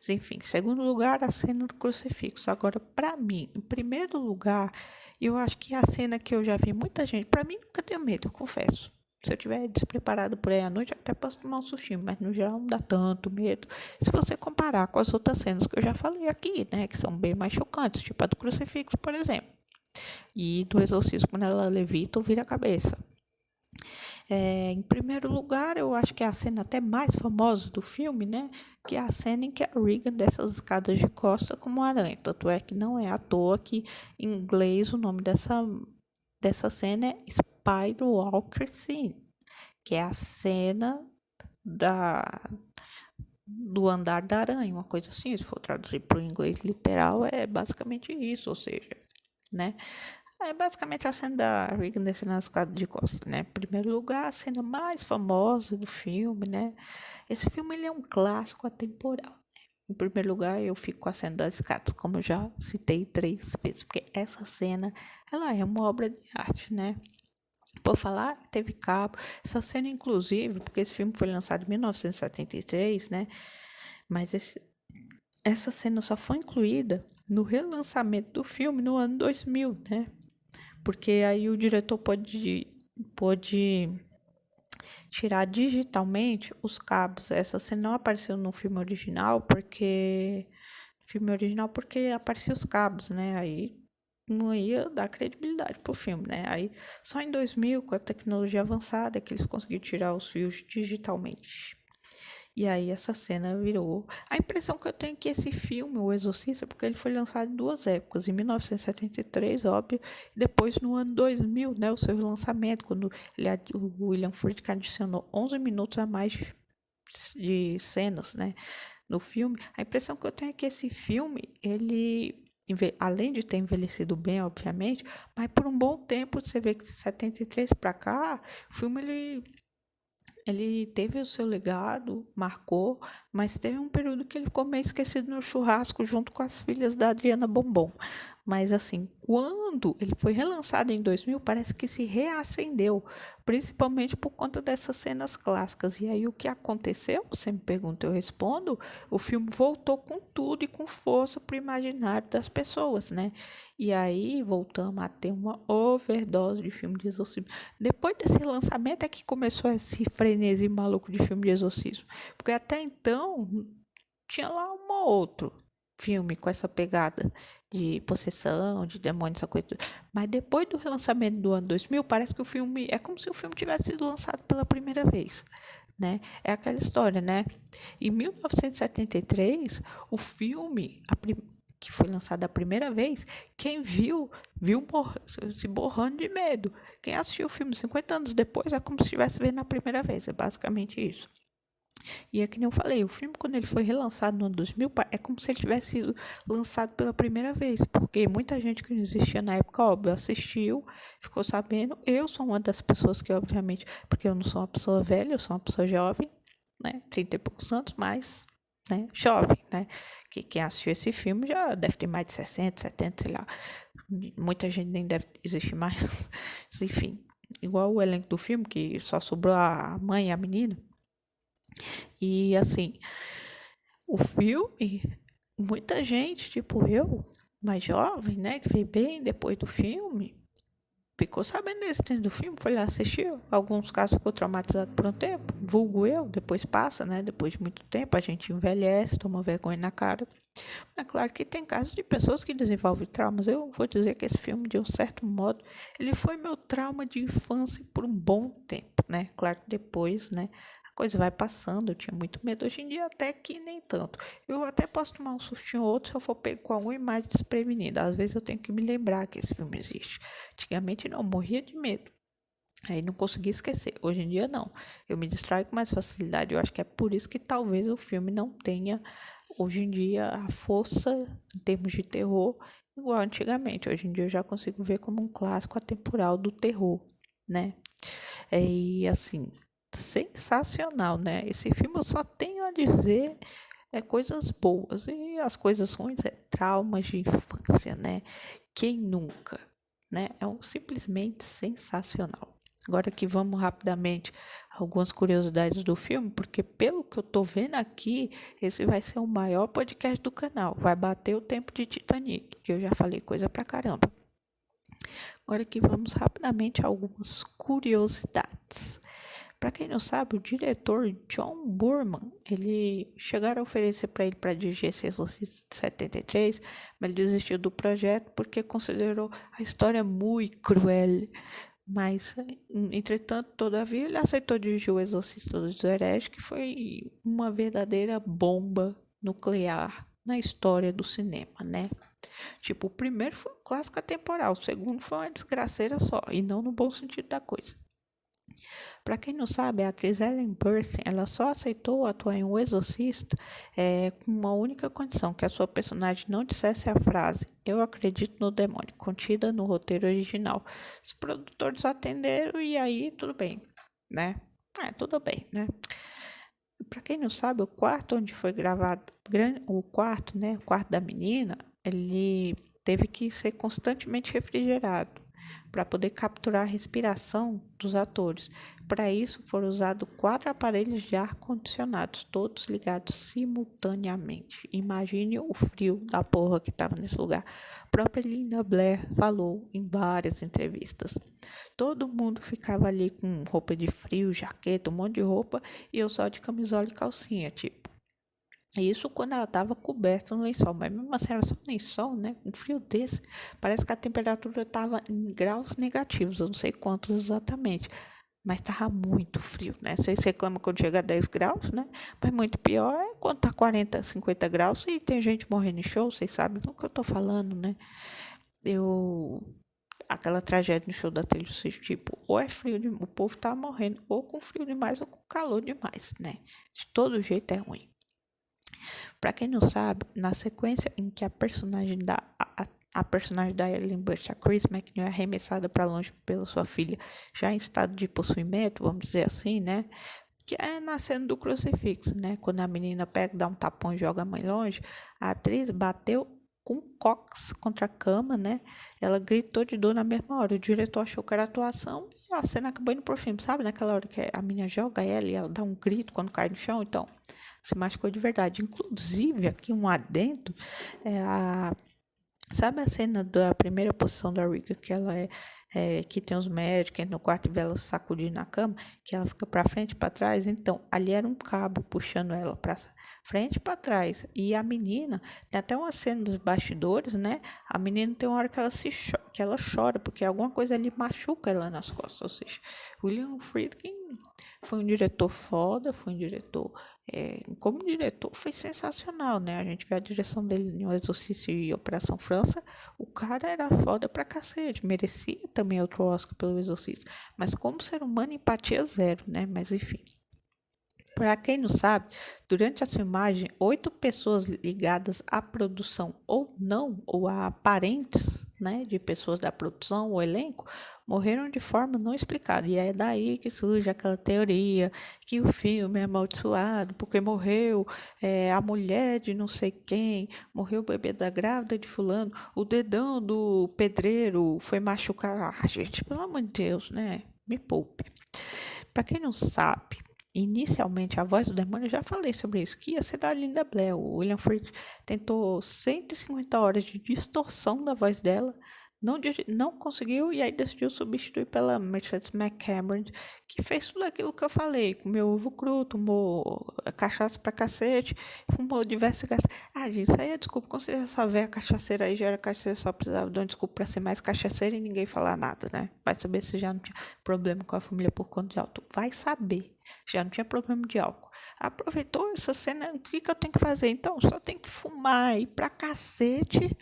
Enfim, em segundo lugar, a cena do crucifixo. Agora, para mim, em primeiro lugar, eu acho que a cena que eu já vi muita gente, para mim nunca deu medo, eu confesso. Se eu estiver despreparado por aí à noite, até posso tomar um sustinho, mas no geral não dá tanto medo. Se você comparar com as outras cenas que eu já falei aqui, né, que são bem mais chocantes, tipo a do crucifixo, por exemplo, e do exorcismo, quando ela levita ou vira a cabeça. Em primeiro lugar, eu acho que é a cena até mais famosa do filme, né? Que é a cena em que a Regan desce as escadas de costa como uma aranha. Tanto é que não é à toa que em inglês o nome dessa cena é Spider Walker Scene, que é a cena do andar da aranha, uma coisa assim. Se for traduzir para o inglês literal, é basicamente isso, ou seja, né? É basicamente a cena da Regan descendo nas escadas de costa, né? Em primeiro lugar, a cena mais famosa do filme, né? Esse filme ele é um clássico atemporal. Em primeiro lugar, eu fico com a cena das escadas, como eu já citei 3 vezes, porque essa cena, ela é uma obra de arte, né? Por falar, teve cabo. Essa cena, inclusive, porque esse filme foi lançado em 1973, né? Mas essa cena só foi incluída no relançamento do filme no ano 2000, né? Porque aí o diretor pode tirar digitalmente os cabos. Essa cena não apareceu no filme original porque apareciam os cabos, né? Aí não ia dar credibilidade pro filme, né? Aí só em 2000, com a tecnologia avançada, é que eles conseguiram tirar os fios digitalmente. E aí essa cena virou... A impressão que eu tenho é que esse filme, O Exorcista, porque ele foi lançado em 2 épocas, em 1973, óbvio, e depois no ano 2000, né, o seu lançamento, quando o William Friedkin adicionou 11 minutos a mais de cenas, né, no filme. A impressão que eu tenho é que esse filme, ele... além de ter envelhecido bem, obviamente, mas por um bom tempo, você vê que de 73 para cá, o filme ele teve o seu legado, marcou, mas teve um período que ele ficou meio esquecido no churrasco junto com as filhas da Adriana Bombom. Mas assim, quando ele foi relançado em 2000, parece que se reacendeu, principalmente por conta dessas cenas clássicas. E aí o que aconteceu? Você me pergunta, eu respondo. O filme voltou com tudo e com força para o imaginário das pessoas, né? E aí voltamos a ter uma overdose de filme de exorcismo. Depois desse lançamento é que começou esse frenesi maluco de filme de exorcismo. Porque até então tinha lá um ou outro filme com essa pegada de possessão, de demônio, essa coisa. Mas depois do relançamento do ano 2000, parece que o filme... É como se o filme tivesse sido lançado pela primeira vez. né? É aquela história, né? Em 1973, o filme que foi lançado a primeira vez, quem viu se borrando de medo. Quem assistiu o filme 50 anos depois é como se estivesse vendo a primeira vez. É basicamente isso. E é que nem eu falei, o filme, quando ele foi relançado no ano 2000, é como se ele tivesse sido lançado pela primeira vez, porque muita gente que não existia na época, óbvio, assistiu, ficou sabendo. Eu sou uma das pessoas que, obviamente, porque eu não sou uma pessoa velha, eu sou uma pessoa jovem, né, 30 e poucos anos, mas, né, jovem, né, que quem assistiu esse filme já deve ter mais de 60, 70, sei lá. Muita gente nem deve existir mais, enfim. Igual o elenco do filme, que só sobrou a mãe e a menina. E assim, o filme, muita gente, tipo eu, mais jovem, né, que veio bem depois do filme, ficou sabendo desse tempo do filme, foi lá assistir. Alguns casos ficou traumatizado por um tempo, vulgo eu, depois passa, né, depois de muito tempo, a gente envelhece, toma vergonha na cara. É claro que tem casos de pessoas que desenvolvem traumas. Eu vou dizer que esse filme, de um certo modo, ele foi meu trauma de infância por um bom tempo, né? Claro que depois, né, a coisa vai passando. Eu tinha muito medo. Hoje em dia, até que nem tanto. Eu até posso tomar um sustinho ou outro se eu for pego com alguma imagem desprevenida. Às vezes eu tenho que me lembrar que esse filme existe. Antigamente, não, eu morria de medo. Aí não consegui esquecer. Hoje em dia, não. Eu me distraio com mais facilidade. Eu acho que é por isso que talvez o filme não tenha, hoje em dia, a força em termos de terror igual antigamente. Hoje em dia eu já consigo ver como um clássico atemporal do terror, né? E assim, sensacional, né? Esse filme eu só tenho a dizer coisas boas. E as coisas ruins é traumas de infância, né? Quem nunca, né? Simplesmente sensacional. Agora que vamos rapidamente algumas curiosidades do filme, porque pelo que eu tô vendo aqui, esse vai ser o maior podcast do canal. Vai bater o tempo de Titanic, que eu já falei coisa pra caramba. Agora que vamos rapidamente a algumas curiosidades. Para quem não sabe, o diretor John Boorman, ele chegaram a oferecer para ele para dirigir esse Exorcista de 73, mas ele desistiu do projeto porque considerou a história muito cruel. Mas, entretanto, todavia, ele aceitou dirigir o Exorcista dos Hereges, que foi uma verdadeira bomba nuclear na história do cinema, né? Tipo, o primeiro foi um clássico atemporal, o segundo foi uma desgraceira só, e não no bom sentido da coisa. Para quem não sabe, a atriz Ellen Burstyn, ela só aceitou atuar em O Exorcista com uma única condição, que a sua personagem não dissesse a frase "Eu acredito no demônio", contida no roteiro original. Os produtores atenderam e aí tudo bem, né? Tudo bem, né? Para quem não sabe, o quarto onde foi gravado, o quarto, né, o quarto da menina, ele teve que ser constantemente refrigerado para poder capturar a respiração dos atores. Para isso, foram usados 4 aparelhos de ar-condicionados, todos ligados simultaneamente. Imagine o frio da porra que estava nesse lugar. A própria Linda Blair falou em várias entrevistas. Todo mundo ficava ali com roupa de frio, jaqueta, um monte de roupa, e eu só de camisola e calcinha, tipo. Isso quando ela estava coberta no lençol, mas mesmo assim era só um lençol, né? Um frio desse, parece que a temperatura estava em graus negativos, eu não sei quantos exatamente, mas estava muito frio, né? Vocês reclamam quando chega a 10 graus, né? Mas muito pior é quando tá 40, 50 graus e tem gente morrendo em show, vocês sabem do que eu tô falando, né? Aquela tragédia no show da Taylor Swift, tipo, ou é frio, o povo tá morrendo, ou com frio demais, ou com calor demais, né? De todo jeito é ruim. Para quem não sabe, na sequência em que a personagem da Ellen Bush, a Chris McNeil, é arremessada para longe pela sua filha, já em estado de possuimento, vamos dizer assim, né? Que é na cena do crucifixo, né? Quando a menina pega, dá um tapão e joga a mãe longe, a atriz bateu com cox contra a cama, né? Ela gritou de dor na mesma hora. O diretor achou que era atuação e a cena acabou indo pro filme, sabe? Naquela hora que a menina joga ela e ela dá um grito quando cai no chão, então se machucou de verdade. Inclusive, aqui um adendo, sabe a cena da primeira posição da Riga, que ela que tem os médicos no quarto e vê ela sacudir na cama, que ela fica para frente e para trás? Então, ali era um cabo puxando ela frente para trás. E a menina, tem até uma cena dos bastidores, né? A menina tem uma hora que que ela chora, porque alguma coisa ali machuca ela nas costas. Ou seja, William Friedkin foi um diretor foda, foi um diretor. Como diretor, foi sensacional, né? A gente vê a direção dele em O Exorcista e Operação França. O cara era foda pra cacete, merecia também outro Oscar pelo Exorcista. Mas como ser humano, empatia zero, né? Mas enfim. Para quem não sabe, durante a filmagem, 8 pessoas ligadas à produção ou não, ou a parentes, né, de pessoas da produção ou elenco, morreram de forma não explicada. E é daí que surge aquela teoria que o filme é amaldiçoado, porque morreu a mulher de não sei quem, morreu o bebê da grávida de fulano, o dedão do pedreiro foi machucado. Ah, gente, pelo amor de Deus, né? Me poupe. Para quem não sabe, inicialmente a voz do demônio, eu já falei sobre isso, que ia ser da Linda Blair. O William Friedkin tentou 150 horas de distorção da voz dela, não conseguiu e aí decidiu substituir pela Mercedes McCameron, que fez tudo aquilo que eu falei, comeu ovo cru, tomou cachaça pra cacete, fumou diversas gatas. Ah, gente, isso aí é desculpa, considera essa velha cachaceira aí, já era cachaceira, só precisava de uma desculpa pra ser mais cachaceira e ninguém falar nada, né? Vai saber se já não tinha problema com a família por conta de álcool. Vai saber, já não tinha problema de álcool. Aproveitou essa cena, o que eu tenho que fazer? Então, só tem que fumar e pra cacete,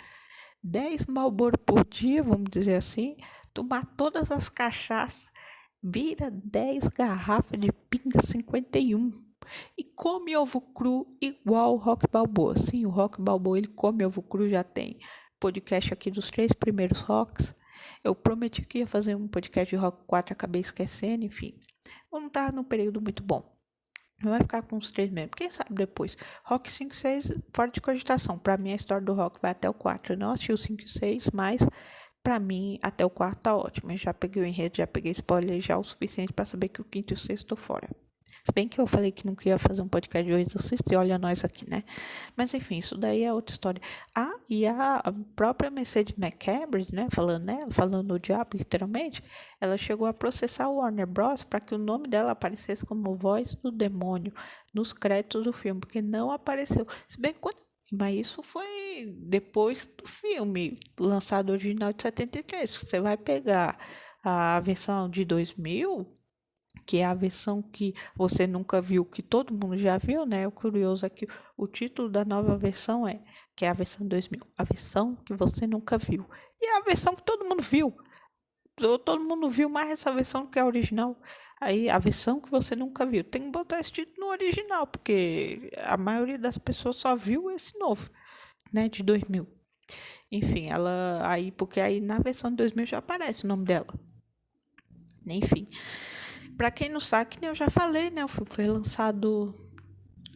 10 Marlboro por dia, vamos dizer assim, tomar todas as cachaças, vira 10 garrafas de pinga 51 e come ovo cru igual o Rock Balboa. Sim, o Rock Balboa, ele come ovo cru, já tem podcast aqui dos 3 primeiros rocks. Eu prometi que ia fazer um podcast de Rock 4, acabei esquecendo, enfim. Eu não estava num período muito bom. Não vai ficar com os 3 mesmo. Quem sabe depois. Rock 5 e 6, fora de cogitação. Pra mim, a história do Rock vai até o 4. Eu não assisti o 5 e 6, mas pra mim, até o 4 tá ótimo. Eu já peguei o enredo, já peguei spoiler já o suficiente pra saber que o 5º e o 6º tô fora. Se bem que eu falei que não queria fazer um podcast de O Exorcista e olha nós aqui, né? Mas enfim, isso daí é outra história. Ah, e a própria Mercedes McCambridge, né? Falando o diabo, literalmente, ela chegou a processar o Warner Bros. Para que o nome dela aparecesse como voz do demônio nos créditos do filme, porque não apareceu. Se bem que mas isso foi depois do filme, lançado original de 73. Você vai pegar a versão de 2000, que é a versão que você nunca viu, que todo mundo já viu, né? O curioso é que o título da nova versão que é a versão 2000, a versão que você nunca viu. E é a versão que todo mundo viu. Todo mundo viu mais essa versão que é a original. Aí, a versão que você nunca viu. Tem que botar esse título no original, porque a maioria das pessoas só viu esse novo, né? De 2000. Enfim, porque aí na versão de 2000 já aparece o nome dela. Enfim. Pra quem não sabe, que nem eu já falei, né? O filme foi lançado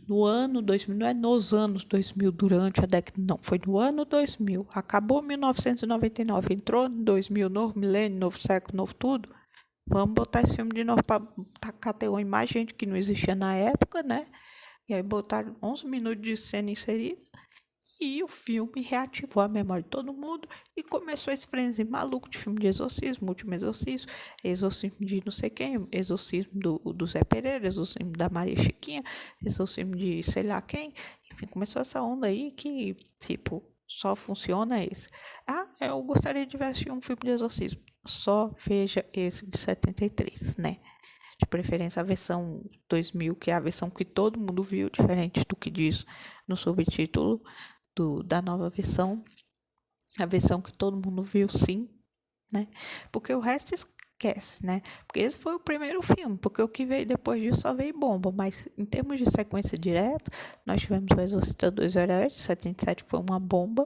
no ano 2000, não é nos anos 2000, durante a década, não. Foi no ano 2000. Acabou 1999, entrou em 2000, novo milênio, novo século, novo tudo. Vamos botar esse filme de novo pra tacar terror em mais gente que não existia na época, né? E aí botaram 11 minutos de cena inserida. E o filme reativou a memória de todo mundo e começou esse frenesi maluco de filme de exorcismo, último exorcismo, exorcismo de não sei quem, exorcismo do Zé Pereira, exorcismo da Maria Chiquinha, exorcismo de sei lá quem. Enfim, começou essa onda aí que, tipo, só funciona esse. Ah, eu gostaria de ver assistir um filme de exorcismo. Só veja esse de 73, né? De preferência a versão 2000, que é a versão que todo mundo viu, diferente do que diz no subtítulo da nova versão, a versão que todo mundo viu, sim, né? Porque o resto esquece, né? Porque esse foi o primeiro filme, porque o que veio depois disso só veio bomba, mas em termos de sequência direta, nós tivemos o Exorcista 2 Heróis, de 77, que foi uma bomba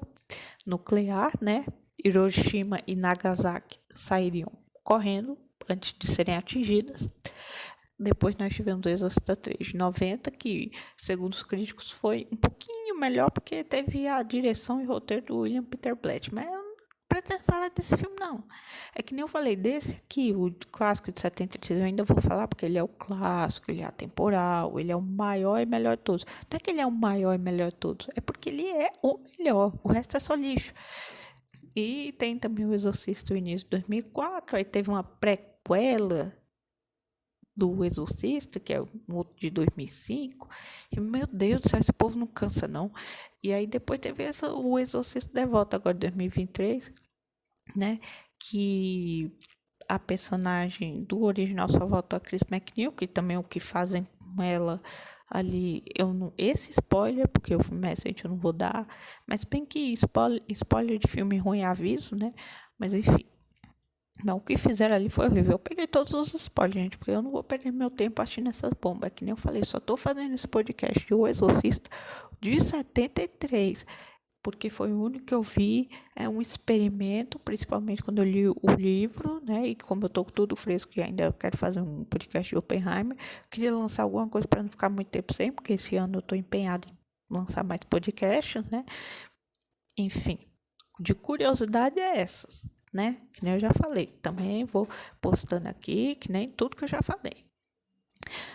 nuclear, né? Hiroshima e Nagasaki sairiam correndo antes de serem atingidas. Depois nós tivemos o Exorcista 3 de 90, que, segundo os críticos, foi um pouquinho melhor, porque teve a direção e roteiro do William Peter Blatty. Mas eu não pretendo falar desse filme, não. É que nem eu falei desse aqui, o clássico de 73, eu ainda vou falar, porque ele é o clássico, ele é atemporal, ele é o maior e melhor de todos. Não é que ele é o maior e melhor de todos, é porque ele é o melhor, o resto é só lixo. E tem também o Exorcista do início de 2004, aí teve uma prequela do Exorcista, que é um outro de 2005. E, meu Deus do céu, esse povo não cansa, não. E aí depois teve o Exorcista de Volta, agora de 2023, né? Que a personagem do original só voltou a Chris McNeil, que também o que fazem com ela ali, eu não, esse spoiler, porque o filme é recente, eu não vou dar, mas bem que spoiler de filme ruim aviso, né? Mas enfim, não, o que fizeram ali foi horrível. Eu peguei todos os spoilers, gente, porque eu não vou perder meu tempo assistindo essas bombas. Que nem eu falei, só tô fazendo esse podcast de O Exorcista de 73, porque foi o único que eu vi. É um experimento, principalmente quando eu li o livro, né? E como eu tô com tudo fresco e ainda eu quero fazer um podcast de Oppenheimer, eu queria lançar alguma coisa para não ficar muito tempo sem, porque esse ano eu tô empenhado em lançar mais podcasts, né? Enfim, de curiosidade é essas, né? Que nem eu já falei. Também vou postando aqui, que nem tudo que eu já falei.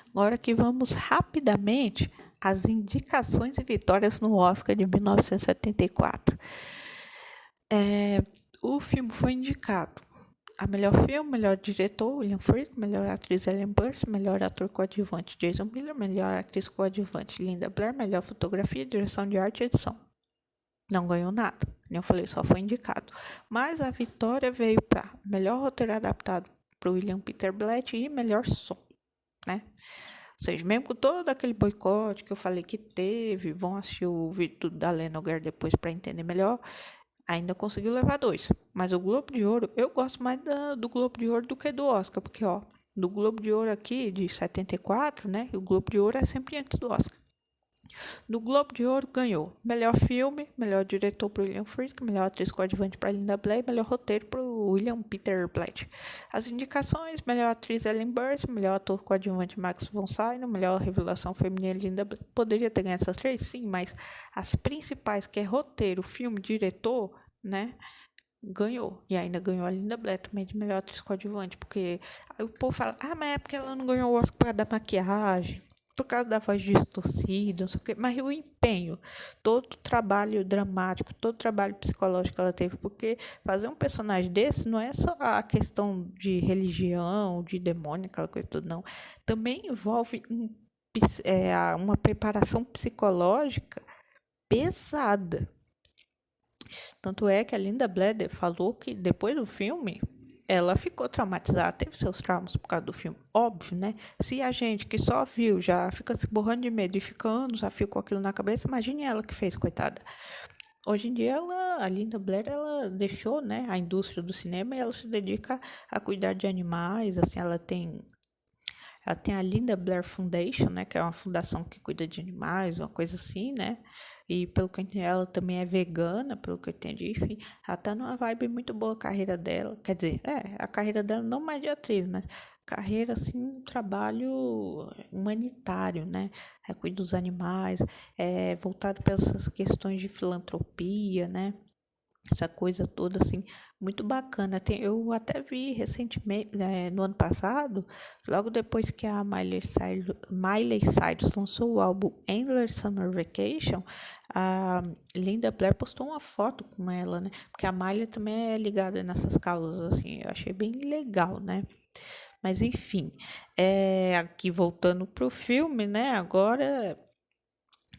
Agora que vamos rapidamente às indicações e vitórias no Oscar de 1974. O filme foi indicado a melhor filme, melhor diretor, William Friedkin, melhor atriz, Ellen Burstyn, melhor ator coadjuvante, Jason Miller, melhor atriz coadjuvante, Linda Blair, melhor fotografia, direção de arte e edição. Não ganhou nada, como eu falei, só foi indicado. Mas a vitória veio para melhor roteiro adaptado para William Peter Blatty e melhor som, né? Ou seja, mesmo com todo aquele boicote que eu falei que teve, vão assistir o vídeo da Lena Guerra depois para entender melhor, ainda conseguiu levar 2. Mas o Globo de Ouro, eu gosto mais do Globo de Ouro do que do Oscar, porque, ó, do Globo de Ouro aqui, de 74, né? E o Globo de Ouro é sempre antes do Oscar. Do Globo de Ouro ganhou melhor filme, melhor diretor para William Friedkin, melhor atriz coadjuvante para Linda Blair, melhor roteiro para William Peter Blatty. As indicações: melhor atriz Ellen Burstyn, melhor ator coadjuvante Max von Sydow, melhor revelação feminina Linda Blair. Poderia ter ganhado essas 3, sim, mas as principais, que é roteiro, filme, diretor, né? Ganhou. E ainda ganhou a Linda Blair também de melhor atriz coadjuvante, porque aí o povo fala: ah, mas é porque ela não ganhou o Oscar por causa da maquiagem, por causa da voz distorcida, não sei o quê. Mas o empenho, todo o trabalho dramático, todo o trabalho psicológico que ela teve, porque fazer um personagem desse não é só a questão de religião, de demônio, aquela coisa toda, não. Também envolve uma preparação psicológica pesada. Tanto é que a Linda Blair falou que depois do filme ela ficou traumatizada, teve seus traumas por causa do filme, óbvio, né? Se a gente que só viu já fica se borrando de medo e fica anos, já ficou aquilo na cabeça, imagine ela que fez, coitada. Hoje em dia a Linda Blair, ela deixou, né, a indústria do cinema e ela se dedica a cuidar de animais, assim, ela tem a Linda Blair Foundation, né, que é uma fundação que cuida de animais, uma coisa assim, né? E pelo que eu entendi, ela também é vegana, pelo que eu entendi, enfim, ela tá numa vibe muito boa a carreira dela. Quer dizer, a carreira dela não mais de atriz, mas carreira, assim, um trabalho humanitário, né? Cuida dos animais, voltado para essas questões de filantropia, né? Essa coisa toda, assim, muito bacana. Eu até vi recentemente, no ano passado, logo depois que a Miley Cyrus lançou o álbum Endless Summer Vacation, a Linda Blair postou uma foto com ela, né? Porque a Miley também é ligada nessas causas, assim, eu achei bem legal, né? Mas enfim, aqui voltando pro filme, né? Agora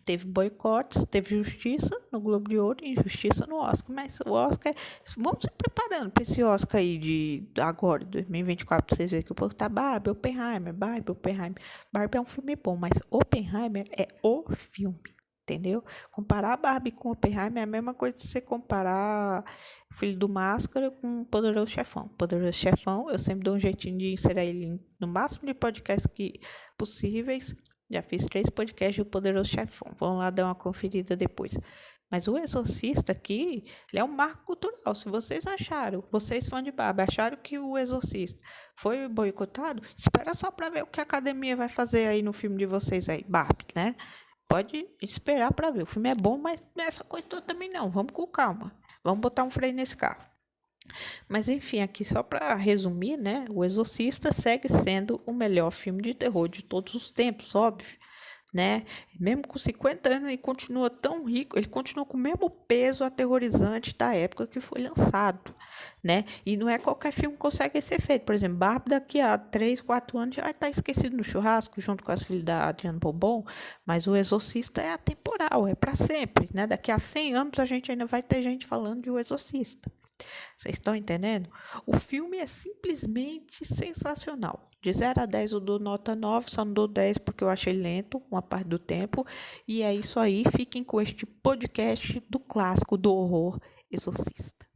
teve boicotes, teve justiça no Globo de Ouro e injustiça no Oscar. Mas o Oscar, vamos se preparando para esse Oscar aí de agora, 2024, para vocês verem que o povo tá Barbie, Oppenheimer. Barbie é um filme bom, mas Oppenheimer é o filme, entendeu? Comparar Barbie com Oppenheimer é a mesma coisa de você comparar Filho do Máscara com Poderoso Chefão. Poderoso Chefão, eu sempre dou um jeitinho de inserir ele no máximo de podcasts possíveis. Já fiz 3 podcasts do Poderoso Chefão. Vão lá dar uma conferida depois. Mas o Exorcista aqui, ele é um marco cultural. Se vocês acharam, vocês fãs de Barbie, acharam que o Exorcista foi boicotado, espera só pra ver o que a academia vai fazer aí no filme de vocês aí, Barbie, né? Pode esperar pra ver. O filme é bom, mas essa coisa toda também não. Vamos com calma. Vamos botar um freio nesse carro. Mas enfim, aqui só para resumir, né? O Exorcista segue sendo o melhor filme de terror de todos os tempos, óbvio. né? Mesmo com 50 anos, ele continua tão rico, ele continua com o mesmo peso aterrorizante da época que foi lançado, né? E não é qualquer filme que consegue esse efeito. Por exemplo, Barbie daqui a 3, 4 anos já vai estar esquecido no churrasco, junto com as filhas da Adriana Bobon, mas o Exorcista é atemporal, é para sempre, né? Daqui a 100 anos a gente ainda vai ter gente falando de O Exorcista. Vocês estão entendendo? O filme é simplesmente sensacional. De 0 a 10 eu dou nota 9, só não dou 10 porque eu achei lento uma parte do tempo. E é isso aí, fiquem com este podcast do clássico do horror Exorcista.